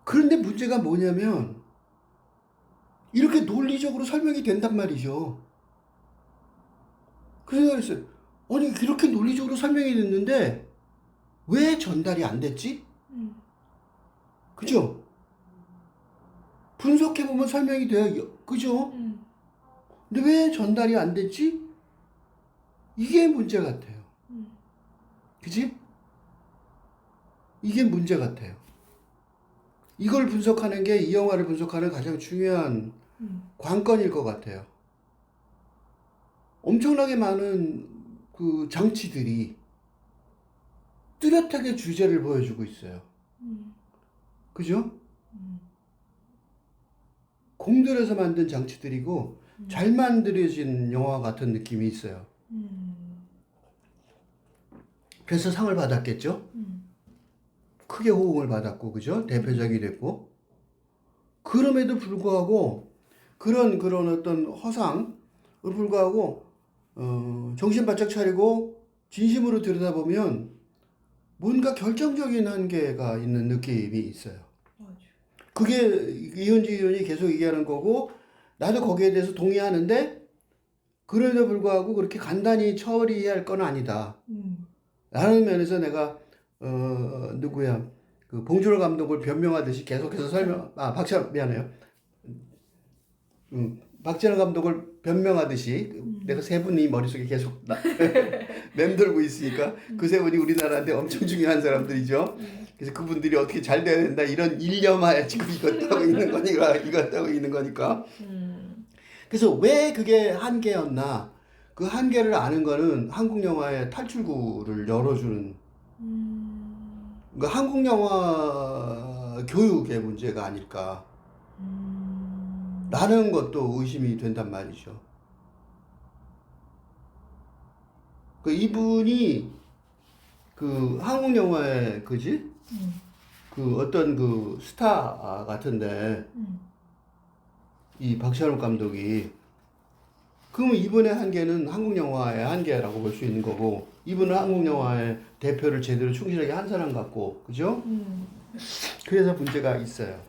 S1: 그런데 문제가 뭐냐면 이렇게 논리적으로 설명이 된단 말이죠. 그래서 그랬어요. 아니 이렇게 논리적으로 설명이 됐는데 왜 전달이 안 됐지? 그죠? 분석해보면 설명이 돼요. 그죠? 근데 왜 전달이 안 됐지? 이게 문제 같아요. 그지? 이게 문제 같아요. 이걸 분석하는 게 이 영화를 분석하는 가장 중요한 관건일 것 같아요. 엄청나게 많은 그 장치들이 뚜렷하게 주제를 보여주고 있어요. 그죠? 공들여서 만든 장치들이고 잘 만들어진 영화 같은 느낌이 있어요. 그래서 상을 받았겠죠? 크게 호응을 받았고, 그죠? 대표작이 됐고. 그럼에도 불구하고 그런 어떤 허상을 불구하고 정신 바짝 차리고 진심으로 들여다보면 뭔가 결정적인 한계가 있는 느낌이 있어요.
S2: 맞아.
S1: 그게 이현주 의원이 계속 얘기하는 거고 나도 거기에 대해서 동의하는데 그럼에도 불구하고 그렇게 간단히 처리할 건 아니다. 라는 면에서 내가 누구야 그 봉준호 감독을 변명하듯이 계속해서 박찬 미안해요. 박찬호 감독을 변명하듯이 내가 세 분이 머릿속에 계속 맴돌고 있으니까 그 세 분이 우리나라한테 엄청 중요한 사람들이죠. 그래서 그분들이 어떻게 잘 돼야 된다 이런 일념하에 지금 이것 하고 있는 거니까 이것 하고 있는 거니까. 그래서 왜 그게 한계였나? 그 한계를 아는 거는 한국 영화의 탈출구를 열어주는. 그러니까 한국 영화 교육의 문제가 아닐까. 라는 것도 의심이 된단 말이죠. 그 이분이 그 한국 영화의 그지? 그 어떤 그 스타 같은데 이 박찬욱 감독이 그러면 이분의 한계는 한국 영화의 한계라고 볼 수 있는 거고 이분은 한국 영화의 대표를 제대로 충실하게 한 사람 같고 그죠? 그래서 문제가 있어요.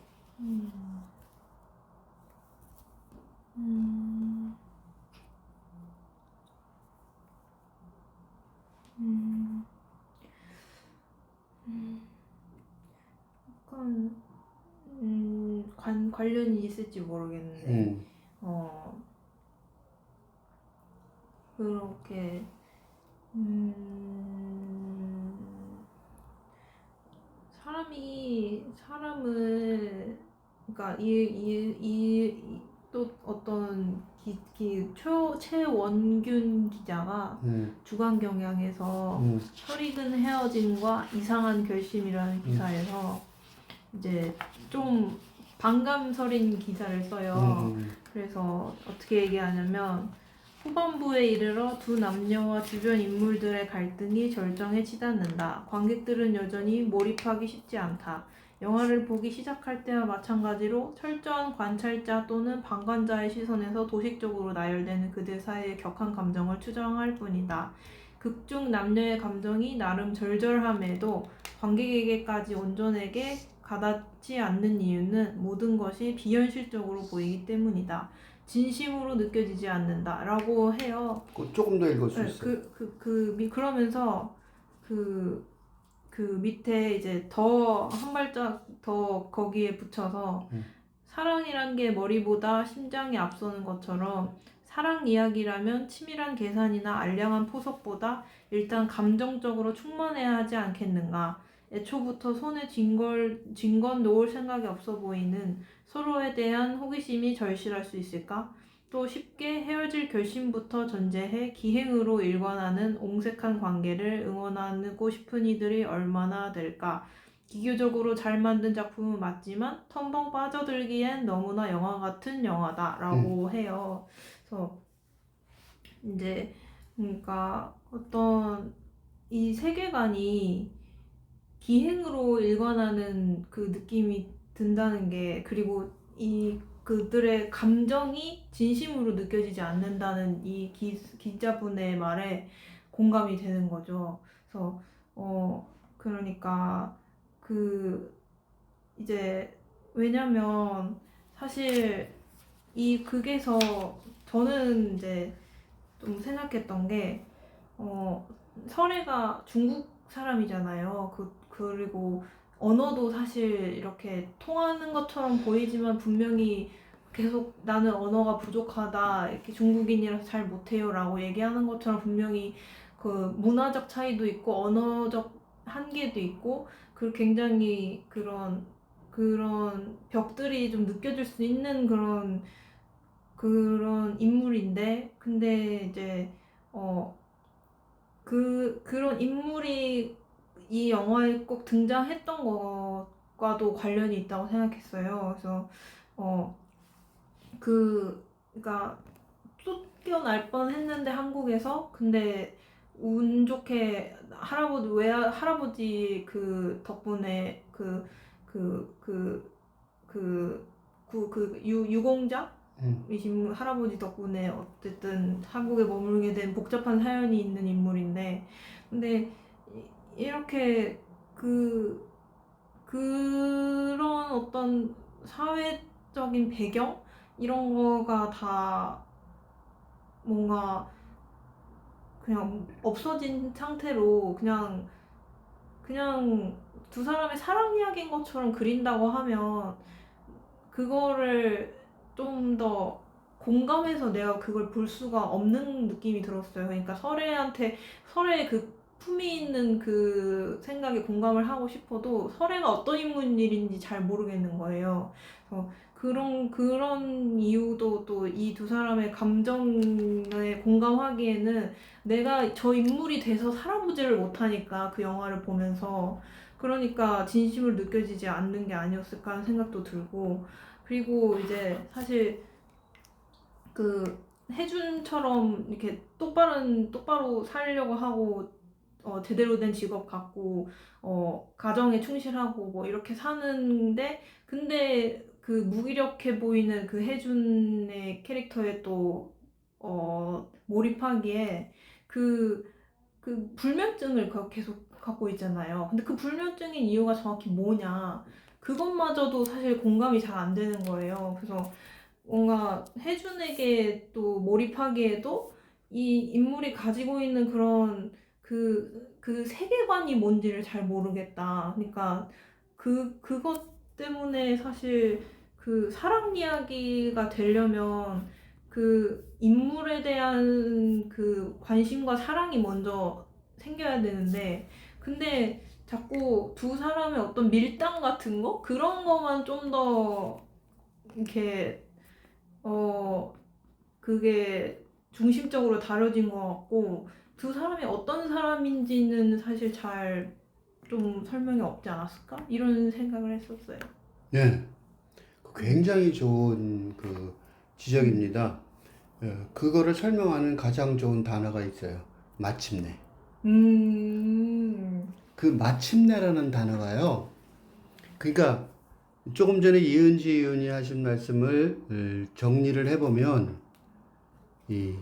S2: 약간 관련이 있을지 모르겠는데 그렇게 사람을 그러니까 또 어떤 최원균 기자가 주간경향에서 철이든 헤어짐과 이상한 결심이라는 기사에서 이제 좀 반감서린 기사를 써요. 그래서 어떻게 얘기하냐면 후반부에 이르러 두 남녀와 주변 인물들의 갈등이 절정에 치닫는다. 관객들은 여전히 몰입하기 쉽지 않다. 영화를 보기 시작할 때와 마찬가지로 철저한 관찰자 또는 방관자의 시선에서 도식적으로 나열되는 그들 사이의 격한 감정을 추정할 뿐이다. 극중 남녀의 감정이 나름 절절함에도 관객에게까지 온전하게 가닿지 않는 이유는 모든 것이 비현실적으로 보이기 때문이다. 진심으로 느껴지지 않는다 라고 해요.
S1: 조금 더 읽을 수
S2: 네,
S1: 있어요.
S2: 그러면서 그 밑에 이제 더 한 발짝 더 거기에 붙여서 사랑이란 게 머리보다 심장이 앞서는 것처럼 사랑 이야기라면 치밀한 계산이나 알량한 포석보다 일단 감정적으로 충만해야 하지 않겠는가. 애초부터 손에 쥔 건 놓을 생각이 없어 보이는 서로에 대한 호기심이 절실할 수 있을까? 또 쉽게 헤어질 결심부터 전제해 기행으로 일관하는 옹색한 관계를 응원하고 싶은 이들이 얼마나 될까? 기교적으로 잘 만든 작품은 맞지만 텀벙 빠져들기엔 너무나 영화 같은 영화다라고 해요. 그래서 이제 그러니까 어떤 이 세계관이 기행으로 일관하는 그 느낌이 든다는 게 그리고 이 그들의 감정이 진심으로 느껴지지 않는다는 이 기자분의 말에 공감이 되는 거죠. 그래서 그러니까 그 이제 왜냐면 사실 이 극에서 저는 이제 좀 생각했던 게 설애가 중국 사람이잖아요. 그리고 언어도 사실 이렇게 통하는 것처럼 보이지만 분명히 계속 나는 언어가 부족하다, 이렇게 중국인이라서 잘 못해요라고 얘기하는 것처럼 분명히 그 문화적 차이도 있고 언어적 한계도 있고 그 굉장히 그런 벽들이 좀 느껴질 수 있는 그런 인물인데, 근데 이제 그런 인물이 이 영화에 꼭 등장했던 것과도 관련이 있다고 생각했어요. 그래서 그러니까 쫓겨날 뻔했는데 한국에서, 근데 운 좋게 할아버지 그 덕분에 유공자 이신 할아버지 덕분에 어쨌든 한국에 머물게 된 복잡한 사연이 있는 인물인데, 근데 이렇게 그런 어떤 사회적인 배경 이런 거가 다 뭔가 그냥 없어진 상태로 그냥 두 사람의 사랑 이야기인 것처럼 그린다고 하면 그거를 좀 더 공감해서 내가 그걸 볼 수가 없는 느낌이 들었어요. 그러니까 설애의 그 품이 있는 그 생각에 공감을 하고 싶어도 설애가 어떤 인물인지 잘 모르겠는 거예요. 그래서 그런 이유도 또 이 두 사람의 감정에 공감하기에는 내가 저 인물이 돼서 살아보지를 못하니까 그 영화를 보면서, 그러니까 진심을 느껴지지 않는 게 아니었을까 하는 생각도 들고, 그리고 이제 사실 그 혜준처럼 이렇게 똑바로 살려고 하고 제대로 된 직업 갖고 가정에 충실하고 뭐 이렇게 사는데, 근데 그 무기력해 보이는 그 혜준의 캐릭터에 또 몰입하기에 그 불면증을 계속 갖고 있잖아요. 근데 그 불면증인 이유가 정확히 뭐냐, 그것마저도 사실 공감이 잘 안 되는 거예요. 그래서 뭔가 혜준에게 또 몰입하기에도 이 인물이 가지고 있는 그런 그 세계관이 뭔지를 잘 모르겠다. 그러니까 그것 때문에 사실 그 사랑 이야기가 되려면 그 인물에 대한 그 관심과 사랑이 먼저 생겨야 되는데, 근데 자꾸 두 사람의 어떤 밀당 같은 거? 그런 거만 좀 더 이렇게 그게 중심적으로 다뤄진 것 같고, 두 사람이 어떤 사람인지는 사실 잘 좀 설명이 없지 않았을까? 이런 생각을 했었어요.
S1: 네, 굉장히 좋은 그 지적입니다. 그거를 설명하는 가장 좋은 단어가 있어요. 마침내. 그 마침내라는 단어가요. 그러니까 조금 전에 이은지 의원이 하신 말씀을 정리를 해보면, 이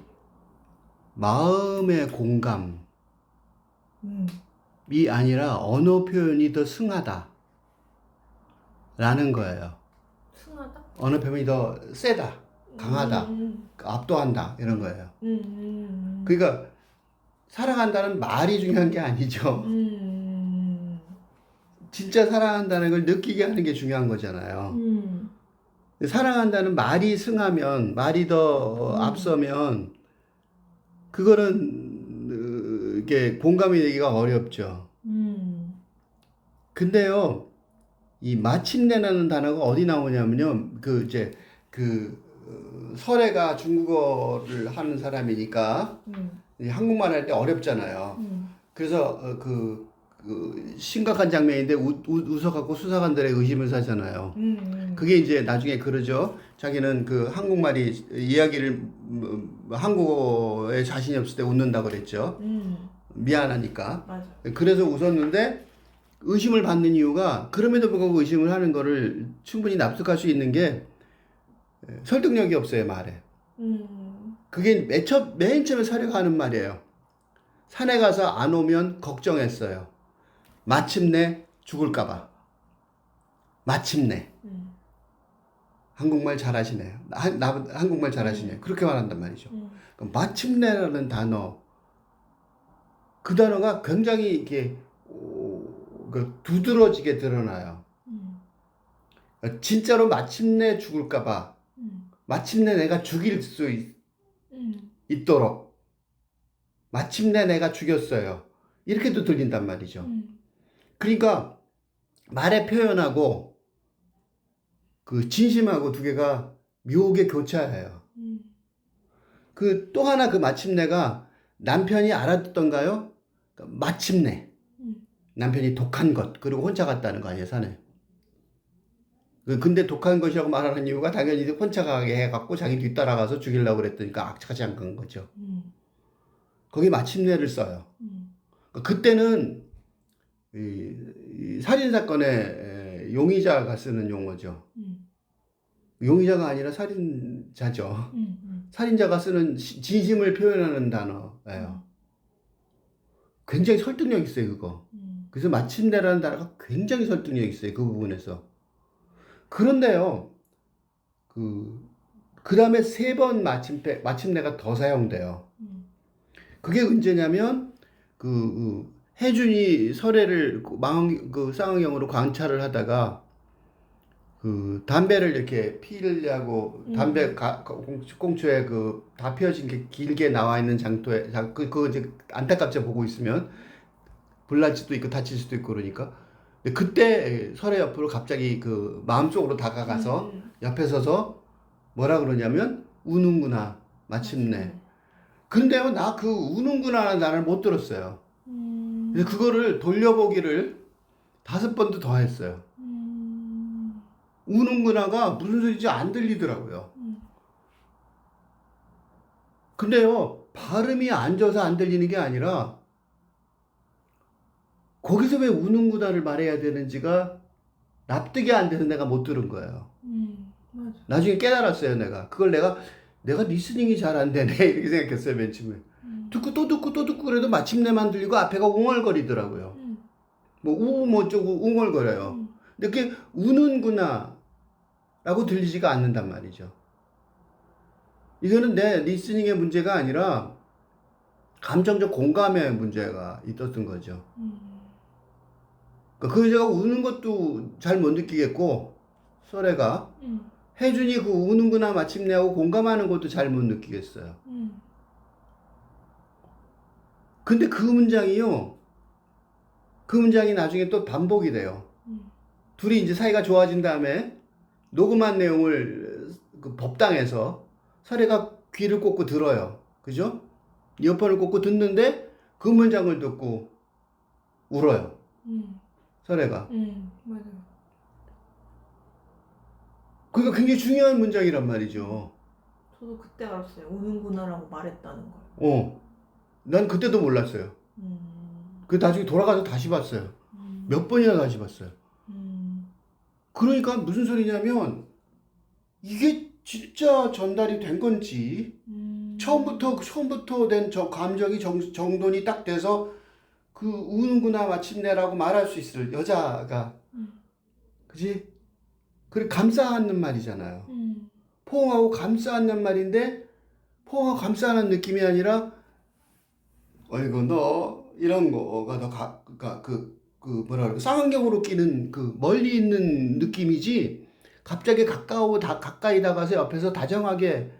S1: 마음의 공감이 아니라 언어 표현이 더 승하다라는 거예요.
S2: 승하다?
S1: 언어 표현이 더 세다, 강하다, 압도한다, 이런 거예요. 그러니까 사랑한다는 말이 중요한 게 아니죠. 진짜 사랑한다는 걸 느끼게 하는 게 중요한 거잖아요. 사랑한다는 말이 승하면, 말이 더 앞서면, 그거는 이게 공감이 되기가 어렵죠. 근데요, 이 마침내라는 단어가 어디 나오냐면요, 설애가 중국어를 하는 사람이니까 한국말 할 때 어렵잖아요. 그래서 심각한 장면인데 웃어갖고 수사관들의 의심을 사잖아요. 그게 이제 나중에 그러죠. 자기는 그 한국말이 이야기를 한국어에 자신이 없을 때 웃는다고 그랬죠. 미안하니까.
S2: 맞아.
S1: 그래서 웃었는데 의심을 받는 이유가, 그럼에도 불구하고 의심을 하는 거를 충분히 납득할 수 있는 게 설득력이 없어요, 말에. 그게 맨 처음에 사려가 하는 말이에요. 산에 가서 안 오면 걱정했어요. 마침내 죽을까봐. 마침내. 한국말 잘하시네요. 한국말 잘하시네요. 그렇게 말한단 말이죠. 마침내라는 단어, 그 단어가 굉장히 이렇게 두드러지게 드러나요. 진짜로 마침내 죽을까봐, 마침내 내가 죽일 수 있도록, 마침내 내가 죽였어요. 이렇게도 들린단 말이죠. 그러니까 말의 표현하고 그 진심하고 두 개가 묘하게 교차해요. 그 또 하나 그 마침내가 남편이 알아듣던가요? 마침내. 남편이 독한 것, 그리고 혼자 갔다는 거 아니에요, 산에. 근데 독한 것이라고 말하는 이유가 당연히 혼자 가게 해갖고 자기 뒤따라가서 죽이려고 그랬더니까 악착같이 안 간 거죠. 거기 마침내를 써요. 그때는 이 살인사건의 용의자가 쓰는 용어죠. 용의자가 아니라 살인자죠. 살인자가 쓰는 진심을 표현하는 단어예요. 굉장히 설득력 있어요, 그거. 그래서 마침내라는 단어가 굉장히 설득력 있어요, 그 부분에서. 그런데요, 그 다음에 3번 마침내가 더 사용돼요. 그게 언제냐면, 혜준이 설애를 쌍안경으로 관찰을 하다가, 담배를 이렇게 피우려고, 담배 꽁초에 다 피어진 게 길게 나와 있는 장터에, 이제 안타깝게 보고 있으면, 불날 수도 있고 다칠 수도 있고 그러니까. 그때 설애 옆으로 갑자기 마음속으로 다가가서 옆에 서서 뭐라 그러냐면, 우는구나, 마침내. 근데요, 나 우는구나라는 단어를 못 들었어요. 그래서 그거를 돌려보기를 5번도 더 했어요. 우는구나가 무슨 소리인지 안 들리더라고요. 근데요, 발음이 안 좋아서 안 들리는 게 아니라, 거기서 왜 우는구나를 말해야 되는지가 납득이 안 돼서 내가 못 들은 거예요.
S2: 맞아.
S1: 나중에 깨달았어요, 내가. 그걸 내가 리스닝이 잘 안 되네, 이렇게 생각했어요, 맨 처음에. 듣고 또 듣고 또 듣고 그래도 마침내만 들리고 앞에가 웅얼거리더라고요. 뭐 어쩌고 웅얼거려요. 근데 그게 우는구나 라고 들리지가 않는단 말이죠. 이거는 내 리스닝의 문제가 아니라 감정적 공감의 문제가 있었던 거죠. 그 여자가 우는 것도 잘 못 느끼겠고, 설애가 혜준이 우는구나 마침내하고 공감하는 것도 잘 못 느끼겠어요. 근데 그 문장이 나중에 또 반복이 돼요. 둘이 이제 사이가 좋아진 다음에 녹음한 내용을 법당에서 설애가 귀를 꽂고 들어요. 그죠? 이어폰을 꽂고 듣는데 그 문장을 듣고 울어요. 설애가.
S2: 맞아요.
S1: 그게 굉장히 중요한 문장이란 말이죠.
S2: 저도 그때 알았어요. 우는구나라고 말했다는 걸.
S1: 난 그때도 몰랐어요. 그 나중에 돌아가서 다시 봤어요. 몇 번이나 다시 봤어요. 그러니까 무슨 소리냐면, 이게 진짜 전달이 된 건지, 처음부터 된 저 감정이 정돈이 딱 돼서 우는구나 마침내라고 말할 수 있을 여자가, 그지? 그래, 감싸안는 말이잖아요. 포옹하고 감싸안는 말인데, 포옹하고 감싸안는 느낌이 아니라, 어이구, 너, 이런 거가 뭐라 그래, 쌍안경으로 끼는 멀리 있는 느낌이지, 갑자기 가까이 다가서 옆에서 다정하게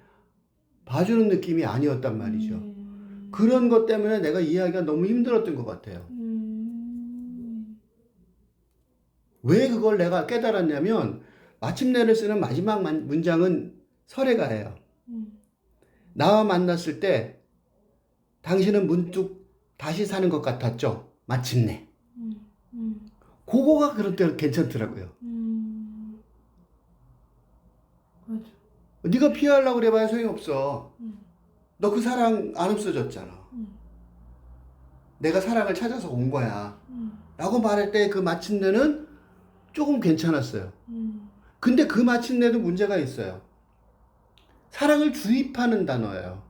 S1: 봐주는 느낌이 아니었단 말이죠. 그런 것 때문에 내가 이해하기가 너무 힘들었던 것 같아요. 왜 그걸 내가 깨달았냐면, 마침내를 쓰는 마지막 문장은 설애가 해요. 나와 만났을 때 당신은 문득 다시 사는 것 같았죠? 마침내. 그거가 그럴 때 괜찮더라고요.
S2: 맞아.
S1: 네가 피하려고 그래봐야 소용없어. 너 그 사랑 안 없어졌잖아. 내가 사랑을 찾아서 온 거야. 라고 말할 때 그 마침내는 조금 괜찮았어요. 근데 그 마침내도 문제가 있어요. 사랑을 주입하는 단어예요.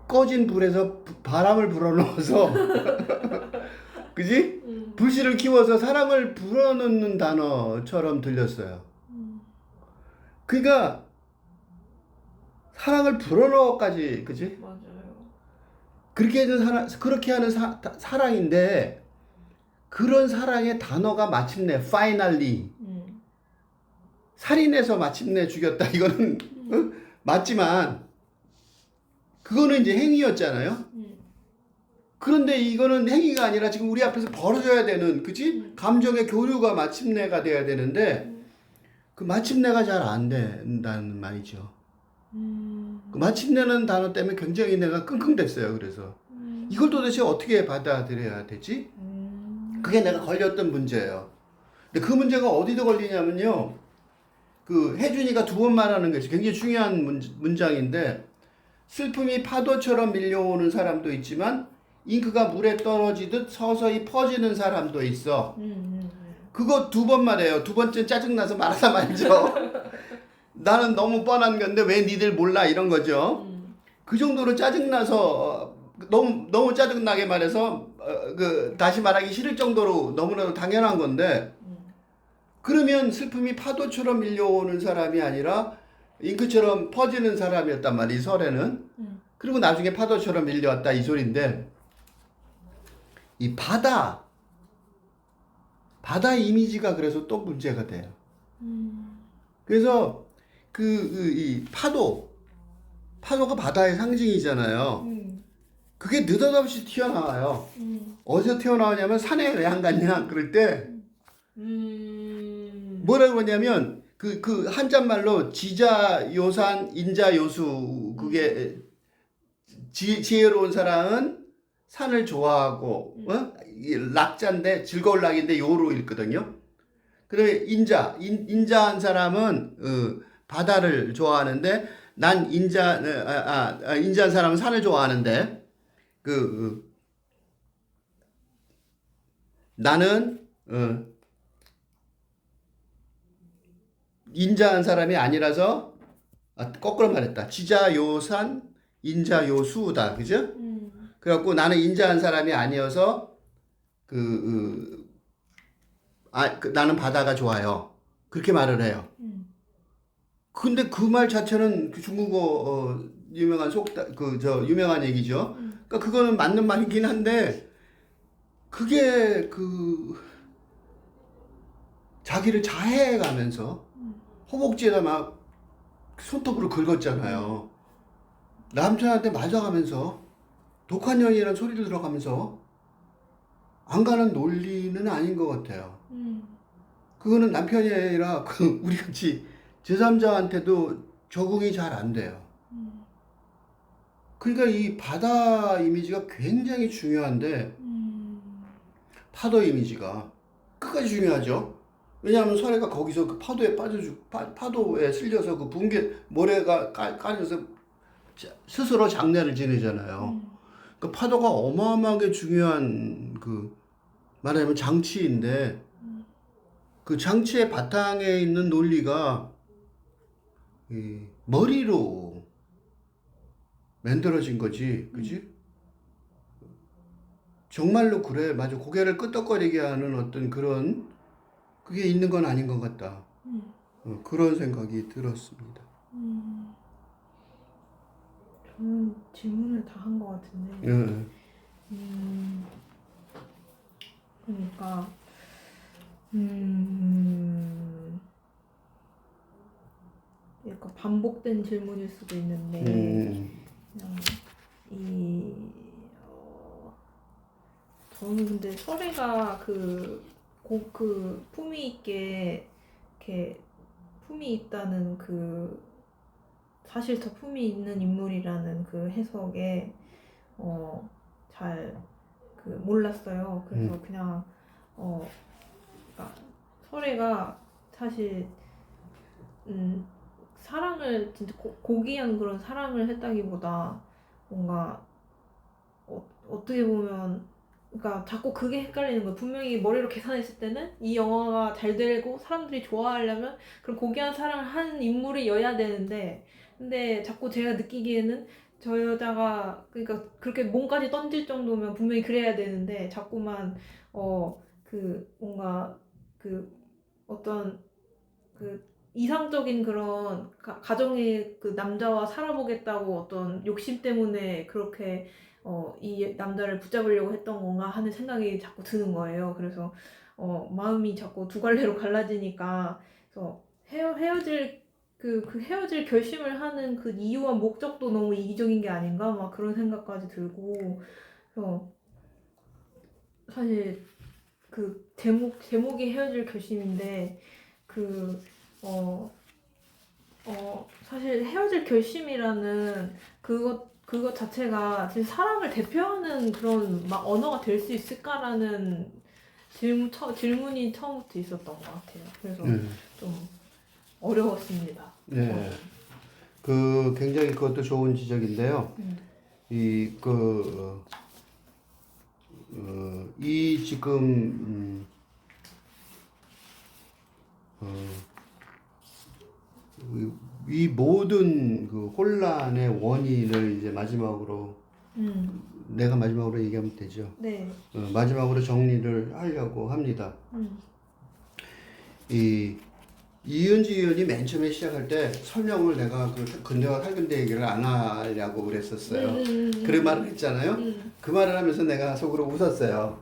S1: 꺼진 불에서 바람을 불어넣어서 그지? 불씨를 키워서 사랑을 불어넣는 단어처럼 들렸어요. 그러니까 사랑을 불어넣어까지, 그지?
S2: 맞아요.
S1: 그렇게 하는 사랑인데, 그런 사랑의 단어가 마침내 finally 살인해서 마침내 죽였다. 이거는 맞지만 그거는 이제 행위였잖아요. 그런데 이거는 행위가 아니라 지금 우리 앞에서 벌어져야 되는, 그치? 감정의 교류가 마침내가 돼야 되는데 그 마침내가 잘 안 된다는 말이죠. 그 마침내는 단어 때문에 굉장히 내가 끙끙댔어요. 그래서 이걸 도대체 어떻게 받아들여야 되지? 그게 내가 걸렸던 문제예요. 근데 그 문제가 어디서 걸리냐면요. 그 혜준이가 두 번 말하는 것이 굉장히 중요한 문장인데, 슬픔이 파도처럼 밀려오는 사람도 있지만 잉크가 물에 떨어지듯 서서히 퍼지는 사람도 있어. 그거 두 번 말해요. 두 번째 짜증나서 말하다 말죠. 나는 너무 뻔한 건데 왜 니들 몰라 이런 거죠. 그 정도로 짜증나서 너무 짜증나게 말해서 다시 말하기 싫을 정도로 너무나도 당연한 건데, 그러면 슬픔이 파도처럼 밀려오는 사람이 아니라 잉크처럼 퍼지는 사람이었단 말이에요, 설에는. 그리고 나중에 파도처럼 밀려왔다 이 소리인데, 이 바다 이미지가 그래서 또 문제가 돼요. 그래서 이 파도가 바다의 상징이잖아요. 그게 느닷없이 튀어나와요. 어디서 튀어나오냐면 산에 왜 안 갔냐 그럴 때 뭐라고 그러냐면 그 한자말로 지자 요산 인자 요수, 그게 지혜로운 사람은 산을 좋아하고 락자인데 즐거울 락인데 요로 읽거든요. 그다음에 인자한 사람은 바다를 좋아하는데, 난 인자한 사람은 산을 좋아하는데 나는 인자한 사람이 아니라서 거꾸로 말했다. 지자요산 인자요수다. 그죠? 그래갖고 나는 인자한 사람이 아니어서 나는 바다가 좋아요. 그렇게 말을 해요. 근데 그 말 자체는 그 중국어 유명한 유명한 얘기죠. 그러니까 그거는 맞는 말이긴 한데, 그게 자기를 자해해가면서 허벅지에다 막 손톱으로 긁었잖아요. 남편한테 맞아가면서 독한 년이라는 소리를 들어가면서 안 가는 논리는 아닌 것 같아요. 그거는 남편이 아니라 우리 같이 제3자한테도 적응이 잘 안 돼요. 그러니까 이 바다 이미지가 굉장히 중요한데, 파도 이미지가 끝까지 중요하죠. 왜냐하면 설애가 거기서 그 파도에 실려서 그 모래가 깔려서 스스로 장례를 지내잖아요. 그 파도가 어마어마하게 중요한 말하자면 장치인데, 그 장치의 바탕에 있는 논리가 이 머리로 만들어진 거지, 그지? 정말로 그래, 맞아. 고개를 끄덕거리게 하는 어떤 그게 있는 건 아닌 것 같다. 그런 생각이 들었습니다.
S2: 저는 질문을 다 한 것 같은데. 그러니까 약간 반복된 질문일 수도 있는데, 그냥 저는 근데 설애가 품위 있게 이렇게 품위 있다는 사실 더 품위 있는 인물이라는 해석에 잘 몰랐어요. 그래서 그냥 그러니까 설애가 사실 사랑을 진짜 고귀한 그런 사랑을 했다기보다 뭔가 어떻게 보면, 그러니까 자꾸 그게 헷갈리는 거예요. 분명히 머리로 계산했을 때는 이 영화가 잘 되고 사람들이 좋아하려면 그런 고귀한 사랑을 한 인물이어야 되는데, 근데 자꾸 제가 느끼기에는 저 여자가 그러니까 그렇게 몸까지 던질 정도면 분명히 그래야 되는데 자꾸만 그 뭔가 그 어떤 그 이상적인 그런 가정의 그 남자와 살아보겠다고 어떤 욕심 때문에 그렇게 이 남자를 붙잡으려고 했던 건가 하는 생각이 자꾸 드는 거예요. 그래서 마음이 자꾸 두 갈래로 갈라지니까 그래서 헤어질 그 헤어질 결심을 하는 그 이유와 목적도 너무 이기적인 게 아닌가 막 그런 생각까지 들고 그래서 사실 그 제목이 헤어질 결심인데 사실 헤어질 결심이라는 그것 자체가 사실 사랑을 대표하는 그런 막 언어가 될 수 있을까라는 질문이 처음부터 있었던 것 같아요. 그래서 좀 어려웠습니다.
S1: 네. 그 굉장히 그것도 좋은 지적인데요. 이 지금 이 모든 그 혼란의 원인을 이제 마지막으로 내가 마지막으로 얘기하면 되죠.
S2: 네.
S1: 마지막으로 정리를 하려고 합니다. 이은지 의원이 맨 처음에 시작할 때 설명을 내가 그 근대와 탈근대 얘기를 안 하려고 그랬었어요. 그런 말을 했잖아요. 그 말을 하면서 내가 속으로 웃었어요.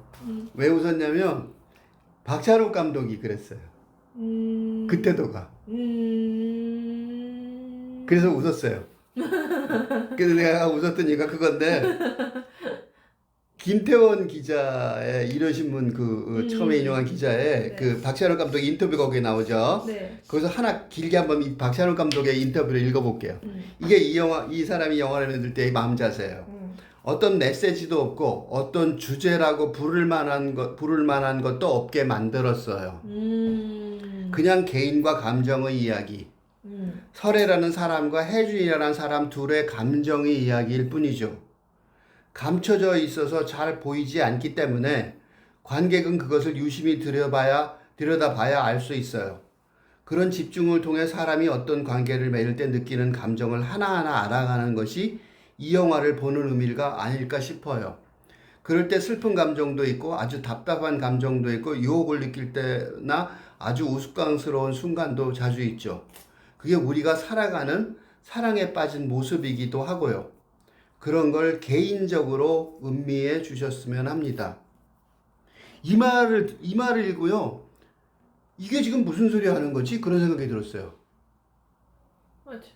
S1: 왜 웃었냐면 박찬욱 감독이 그랬어요. 그때도가. 그래서 웃었어요. 그래서 내가 웃었던 이유가 그건데 김태원 기자의 일요신문 처음에 인용한 기자의
S2: 네.
S1: 그 박찬욱 감독 인터뷰 거기에 나오죠.
S2: 네.
S1: 거기서 하나 길게 한번 이 박찬욱 감독의 인터뷰를 읽어볼게요. 이게 이 사람이 영화를 만들 때의 마음 자세예요. 어떤 메시지도 없고 어떤 주제라고 부를 만한 것도 없게 만들었어요. 그냥 개인과 감정의 이야기. 설애라는 사람과 혜준이라는 사람 둘의 감정의 이야기일 뿐이죠. 감춰져 있어서 잘 보이지 않기 때문에 관객은 그것을 유심히 들여다봐야 알 수 있어요. 그런 집중을 통해 사람이 어떤 관계를 맺을 때 느끼는 감정을 하나하나 알아가는 것이 이 영화를 보는 의미가 아닐까 싶어요. 그럴 때 슬픈 감정도 있고 아주 답답한 감정도 있고 유혹을 느낄 때나 아주 우스꽝스러운 순간도 자주 있죠. 그게 우리가 살아가는 사랑에 빠진 모습이기도 하고요. 그런 걸 개인적으로 음미해 주셨으면 합니다. 이 말을 읽고요. 이게 지금 무슨 소리 하는 거지? 그런 생각이 들었어요.
S2: 맞아.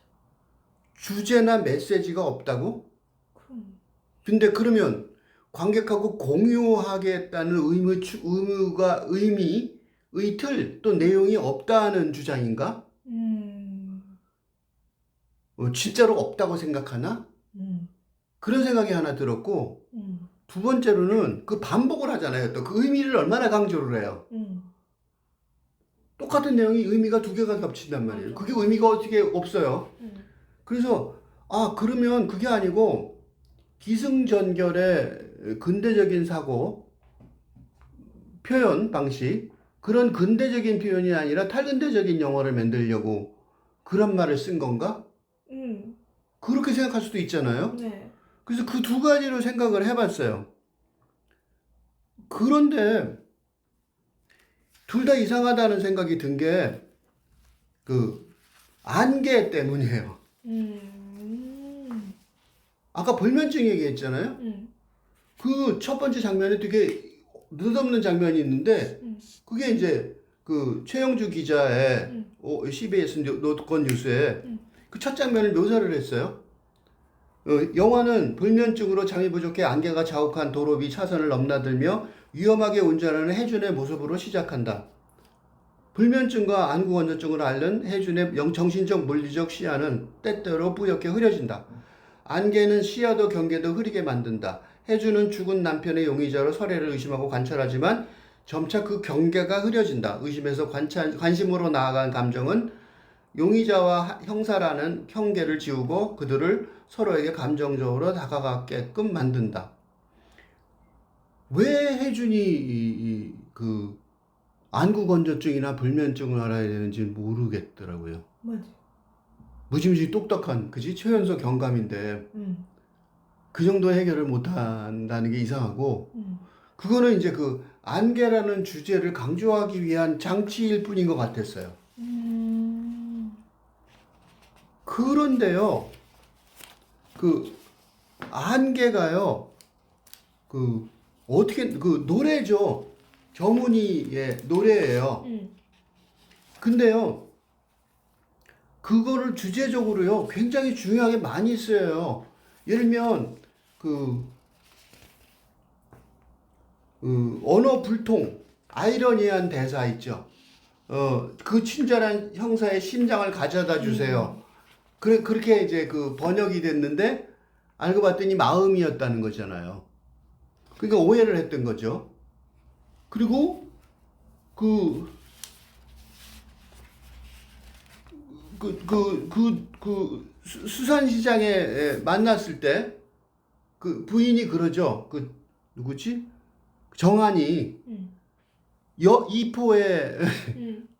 S1: 주제나 메시지가 없다고? 근데 그러면 관객하고 공유하겠다는 의미의 틀, 또 내용이 없다는 주장인가? 진짜로 없다고 생각하나? 그런 생각이 하나 들었고, 두 번째로는 그 반복을 하잖아요. 또 그 의미를 얼마나 강조를 해요. 똑같은 내용이 의미가 두 개가 겹친단 말이에요. 그게 의미가 어떻게 없어요. 그래서 그러면 그게 아니고 기승전결의 근대적인 사고 표현 방식, 그런 근대적인 표현이 아니라 탈근대적인 영화를 만들려고 그런 말을 쓴 건가? 그렇게 생각할 수도 있잖아요.
S2: 네.
S1: 그래서 그 두 가지로 생각을 해봤어요. 그런데 둘 다 이상하다는 생각이 든 게 그 안개 때문이에요. 아까 불면증 얘기했잖아요. 그 첫 번째 장면에 되게 느닷없는 장면이 있는데 그게 이제 그 최영주 기자의 CBS 노컷 뉴스에 그 첫 장면을 묘사를 했어요. 영화는 불면증으로 잠이 부족해 안개가 자욱한 도로 위 차선을 넘나들며 위험하게 운전하는 혜준의 모습으로 시작한다. 불면증과 안구건조증을 앓는 혜준의 정신적 물리적 시야는 때때로 뿌옇게 흐려진다. 안개는 시야도 경계도 흐리게 만든다. 혜준은 죽은 남편의 용의자로 설애를 의심하고 관찰하지만 점차 그 경계가 흐려진다. 의심에서 관심으로 나아간 감정은 용의자와 형사라는 경계를 지우고 그들을 서로에게 감정적으로 다가가게끔 만든다. 왜 혜준이 그 안구건조증이나 불면증을 알아야 되는지 모르겠더라고요.
S2: 맞아.
S1: 무지무지 똑똑한, 그지? 최연소 경감인데 그 정도 해결을 못 한다는 게 이상하고, 그거는 이제 그 안개라는 주제를 강조하기 위한 장치일 뿐인 것 같았어요. 그런데요, 그 안개가요, 그 어떻게 그 노래죠. 정훈이의 노래예요. 근데요, 그거를 주제적으로요 굉장히 중요하게 많이 쓰여요. 예를 들면 그 언어 불통, 아이러니한 대사 있죠. 그 친절한 형사의 심장을 가져다 주세요. 그렇게 이제 그 번역이 됐는데 알고 봤더니 마음이었다는 거잖아요. 그러니까 오해를 했던 거죠. 그리고 수산시장에 만났을 때 그 부인이 그러죠. 그 누구지? 정한이 이포에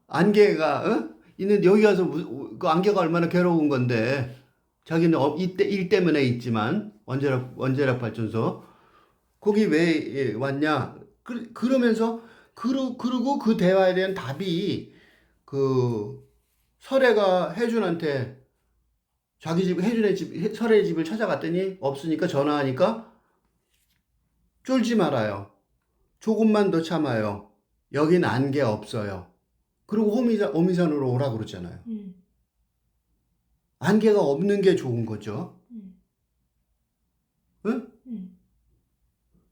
S1: 안개가 있는데 여기 가서 그 안개가 얼마나 괴로운 건데 자기는 이때 일 때문에 있지만 원자력 발전소 거기 왜 왔냐? 그러면서 그러고 그 대화에 대한 답이 그 설애가 혜준한테 자기 집 혜준의 집 설애 집을 찾아갔더니 없으니까 전화하니까 쫄지 말아요. 조금만 더 참아요. 여긴 안개 없어요. 그리고 오미산으로 오라 그러잖아요. 안개가 없는 게 좋은 거죠. 응?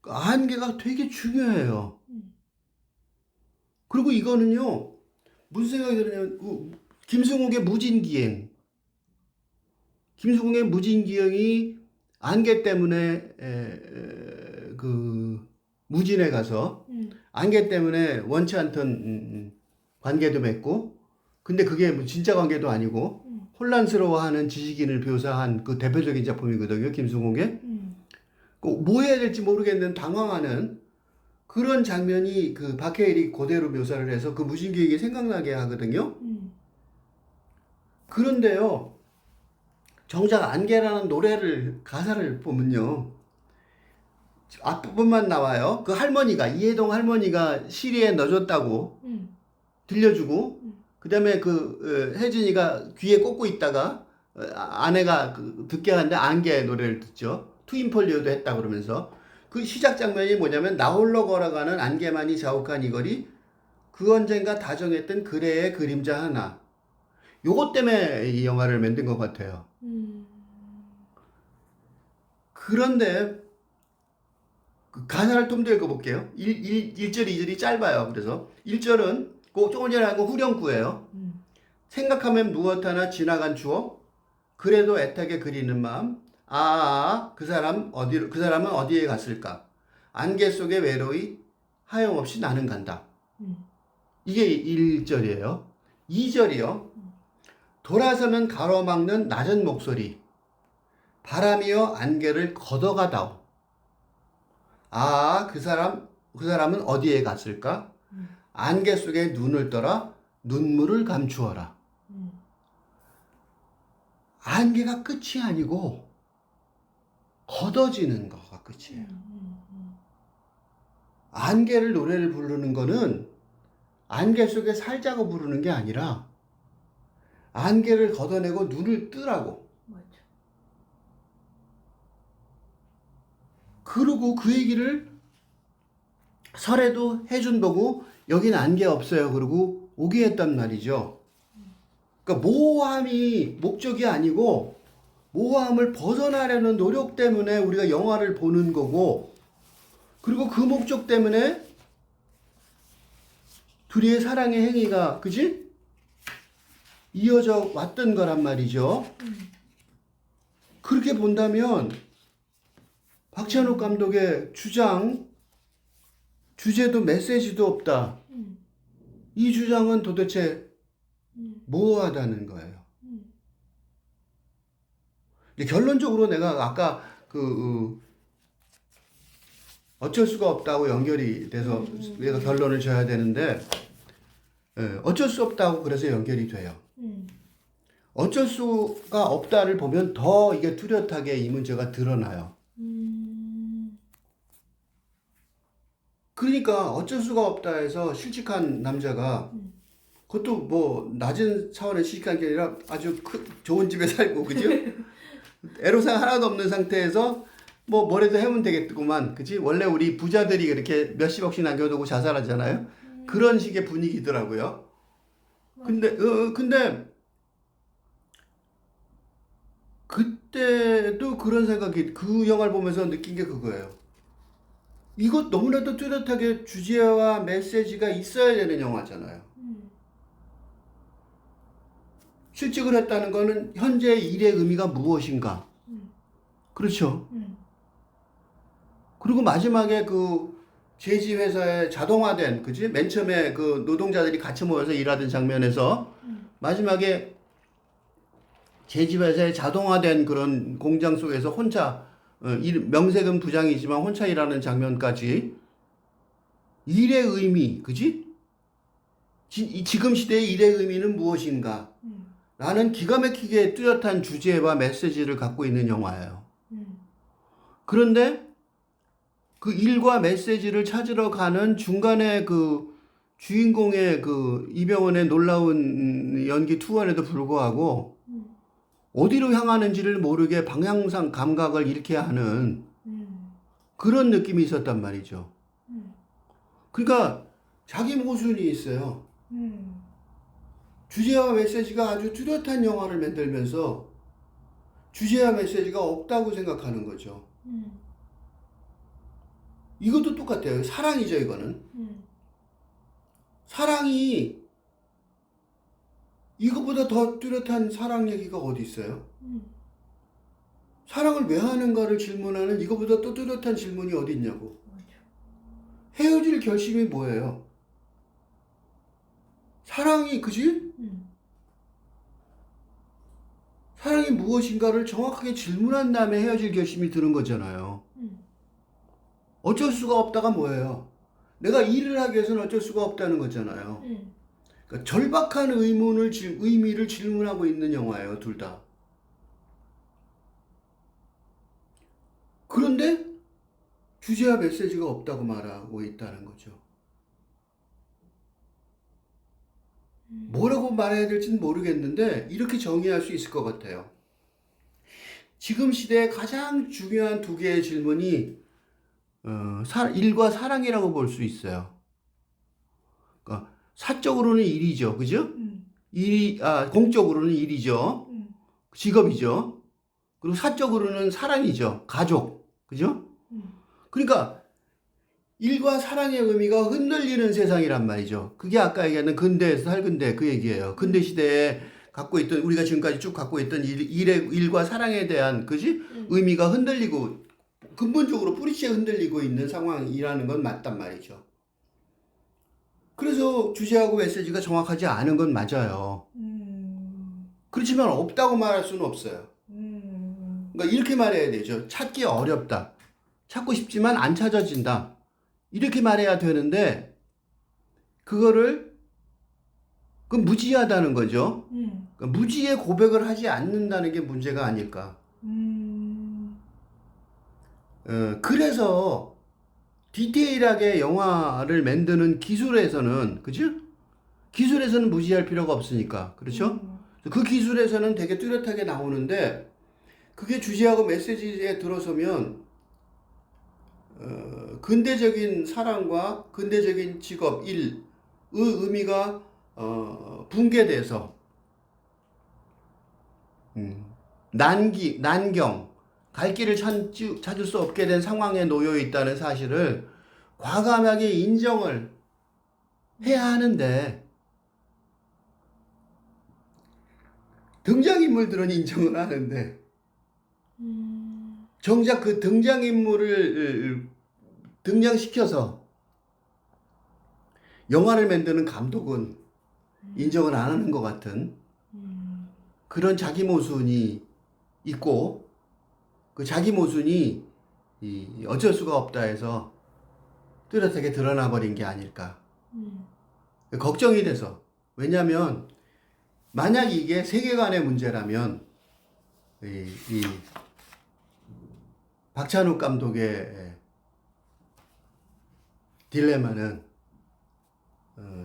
S1: 안개가 되게 중요해요. 그리고 이거는요, 무슨 생각이 드냐면, 김승욱의 무진기행. 김승욱의 무진기행이 안개 때문에, 그, 무진에 가서, 안개 때문에 원치 않던 관계도 맺고, 근데 그게 뭐 진짜 관계도 아니고, 혼란스러워하는 지식인을 묘사한 그 대표적인 작품이거든요, 김승욱의. 뭐 해야 될지 모르겠는 당황하는 그런 장면이 그 박해일이 그대로 묘사를 해서 그 무진기행이 생각나게 하거든요. 그런데요, 정작 안개라는 노래를 가사를 보면요, 앞부분만 나와요. 그 할머니가 이해동 할머니가 시리에 넣어줬다고 들려주고, 그다음에 그 혜진이가 귀에 꽂고 있다가 아내가 듣게 하는데 안개 노래를 듣죠. 트윈폴리오도 했다 그러면서 그 시작 장면이 뭐냐면 나 홀로 걸어가는 안개만이 자욱한 이 거리 그 언젠가 다정했던 그래의 그림자 하나. 요것 때문에 이 영화를 만든 것 같아요. 그런데 그 가사를 좀 더 읽어볼게요. 1절, 2절이 짧아요. 그래서 1절은 조금 전에 한 거 후렴구예요. 생각하면 무엇 하나 지나간 추억 그래도 애타게 그리는 마음 그 사람은 어디에 갔을까? 안개 속에 외로이 하염없이 나는 간다. 이게 1절이에요. 2절이요. 돌아서면 가로막는 낮은 목소리. 바람이여 안개를 걷어가다오. 그 사람은 어디에 갔을까? 안개 속에 눈을 떠라 눈물을 감추어라. 안개가 끝이 아니고 걷어지는 거가 끝이에요. 안개를 노래를 부르는 거는 안개 속에 살자고 부르는 게 아니라 안개를 걷어내고 눈을 뜨라고.
S2: 맞아.
S1: 그러고 그 얘기를 설에도 해준 보고 여긴 안개 없어요. 그러고 오게 했단 말이죠. 그러니까 모호함이 목적이 아니고 모호함을 벗어나려는 노력 때문에 우리가 영화를 보는 거고 그리고 그 목적 때문에 둘이의 사랑의 행위가 그지? 이어져 왔던 거란 말이죠. 그렇게 본다면 박찬욱 감독의 주제도 메시지도 없다. 이 주장은 도대체 모호하다는 거예요. 결론적으로 내가 아까 어쩔 수가 없다고 연결이 돼서 내가 결론을 줘야 되는데 어쩔 수 없다고 그래서 연결이 돼요. 어쩔 수가 없다를 보면 더 이게 뚜렷하게 이 문제가 드러나요. 그러니까 어쩔 수가 없다 해서 실직한 남자가 그것도 뭐 낮은 차원의 실직한 게 아니라 아주 좋은 집에 살고 그죠? 애로사항 하나도 없는 상태에서 뭐 뭐라도 해면 되겠구만 그지? 원래 우리 부자들이 그렇게 몇십억씩 남겨두고 자살하잖아요. 그런 식의 분위기더라고요. 근데 그때도 그런 생각이 그 영화를 보면서 느낀 게 그거예요. 이것 너무나도 뚜렷하게 주제와 메시지가 있어야 되는 영화잖아요. 실직을 했다는 거는 현재 일의 의미가 무엇인가? 그렇죠. 그리고 마지막에 그 제지 회사에 자동화된, 그지? 맨 처음에 그 노동자들이 같이 모여서 일하던 장면에서 마지막에 제지 회사에 자동화된 그런 공장 속에서 혼자 명색은 부장이지만 혼자 일하는 장면까지 일의 의미, 그지? 지금 시대의 일의 의미는 무엇인가? 라는 기가 막히게 뚜렷한 주제와 메시지를 갖고 있는 영화예요. 그런데 그 일과 메시지를 찾으러 가는 중간에 그 주인공의 그 이병헌의 놀라운 연기 투혼에도 불구하고 어디로 향하는지를 모르게 방향상 감각을 잃게 하는 그런 느낌이 있었단 말이죠. 그러니까 자기 모순이 있어요. 주제와 메시지가 아주 뚜렷한 영화를 만들면서 주제와 메시지가 없다고 생각하는 거죠. 이것도 똑같아요. 사랑이죠, 이거는. 사랑이 이거보다 더 뚜렷한 사랑 얘기가 어디 있어요? 사랑을 왜 하는가를 질문하는 이거보다 또 뚜렷한 질문이 어디 있냐고. 헤어질 결심이 뭐예요? 사랑이, 그지? 사랑이 무엇인가를 정확하게 질문한 다음에 헤어질 결심이 드는 거잖아요. 어쩔 수가 없다가 뭐예요? 내가 일을 하기 위해서는 어쩔 수가 없다는 거잖아요. 그러니까 절박한 의미를 질문하고 있는 영화예요, 둘 다. 그런데 주제와 메시지가 없다고 말하고 있다는 거죠. 뭐라고 말해야 될지는 모르겠는데 이렇게 정의할 수 있을 것 같아요. 지금 시대에 가장 중요한 두 개의 질문이 일과 사랑이라고 볼 수 있어요. 그러니까 사적으로는 일이죠, 그죠? 공적으로는 일이죠, 직업이죠. 그리고 사적으로는 사랑이죠, 가족, 그죠? 그러니까 일과 사랑의 의미가 흔들리는 세상이란 말이죠. 그게 아까 얘기하는 근대에서 살근대 그 얘기예요. 근대 시대에 갖고 있던 우리가 지금까지 쭉 갖고 있던 일과 사랑에 대한 그지 의미가 흔들리고 근본적으로 뿌리째 흔들리고 있는 상황이라는 건 맞단 말이죠. 그래서 주제하고 메시지가 정확하지 않은 건 맞아요. 그렇지만 없다고 말할 수는 없어요. 그러니까 이렇게 말해야 되죠. 찾기 어렵다. 찾고 싶지만 안 찾아진다. 이렇게 말해야 되는데 그거를 무지하다는 거죠. 그러니까 무지의 고백을 하지 않는다는 게 문제가 아닐까. 그래서 디테일하게 영화를 만드는 기술에서는 그죠? 기술에서는 무지할 필요가 없으니까 그렇죠? 그 기술에서는 되게 뚜렷하게 나오는데 그게 주제하고 메시지에 들어서면 근대적인 사랑과 근대적인 직업, 일의 의미가 붕괴돼서 난경, 갈 길을 찾을 수 없게 된 상황에 놓여 있다는 사실을 과감하게 인정을 해야 하는데 등장인물들은 인정을 하는데 정작 그 등장인물을 등장시켜서 영화를 만드는 감독은 인정을 안 하는 것 같은 그런 자기 모순이 있고 그 자기 모순이 어쩔 수가 없다 해서 뚜렷하게 드러나 버린 게 아닐까 걱정이 돼서 왜냐하면 만약 이게 세계관의 문제라면 이 박찬욱 감독의 딜레마는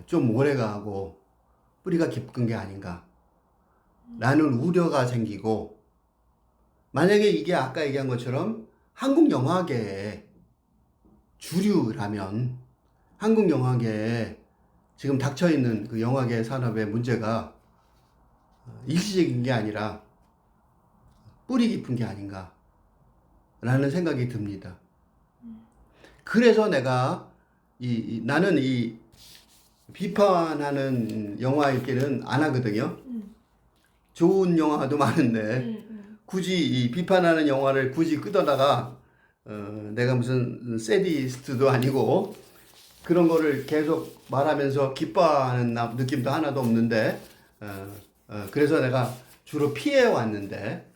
S1: 좀 오래가고 뿌리가 깊은 게 아닌가 라는 우려가 생기고, 만약에 이게 아까 얘기한 것처럼 한국 영화계의 주류라면, 한국 영화계에 지금 닥쳐있는 그 영화계 산업의 문제가 일시적인 게 아니라 뿌리 깊은 게 아닌가 라는 생각이 듭니다. 그래서 내가 나는 이 비판하는 영화 읽기는 안 하거든요. 좋은 영화도 많은데 굳이 이 비판하는 영화를 굳이 끄다가 내가 무슨 세디스트도 아니고 그런 거를 계속 말하면서 기뻐하는 느낌도 하나도 없는데, 그래서 내가 주로 피해 왔는데,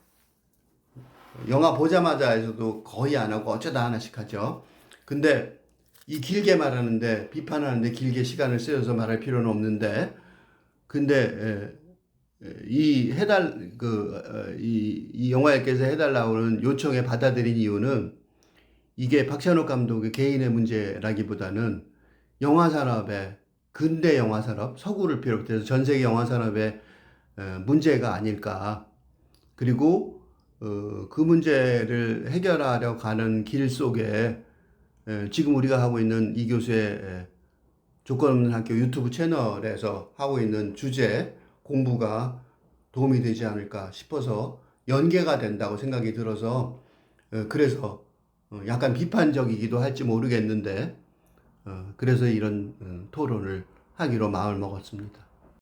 S1: 영화 보자마자에서도 거의 안 하고 어쩌다 하나씩 하죠. 근데 이 길게 말하는데, 비판하는데 길게 시간을 쓰여서 말할 필요는 없는데, 근데 이 영화에서 해달라고는 요청에 받아들인 이유는, 이게 박찬욱 감독의 개인의 문제라기보다는 영화 산업의, 근대 영화 산업, 서구를 비롯해서 전 세계 영화 산업의 문제가 아닐까. 그리고 그 문제를 해결하려 가는 길 속에 지금 우리가 하고 있는 이 교수의 조건 없는 학교 유튜브 채널에서 하고 있는 주제 공부가 도움이 되지 않을까 싶어서 연계가 된다고 생각이 들어서, 그래서 약간 비판적이기도 할지 모르겠는데, 그래서 이런 토론을 하기로 마음을 먹었습니다.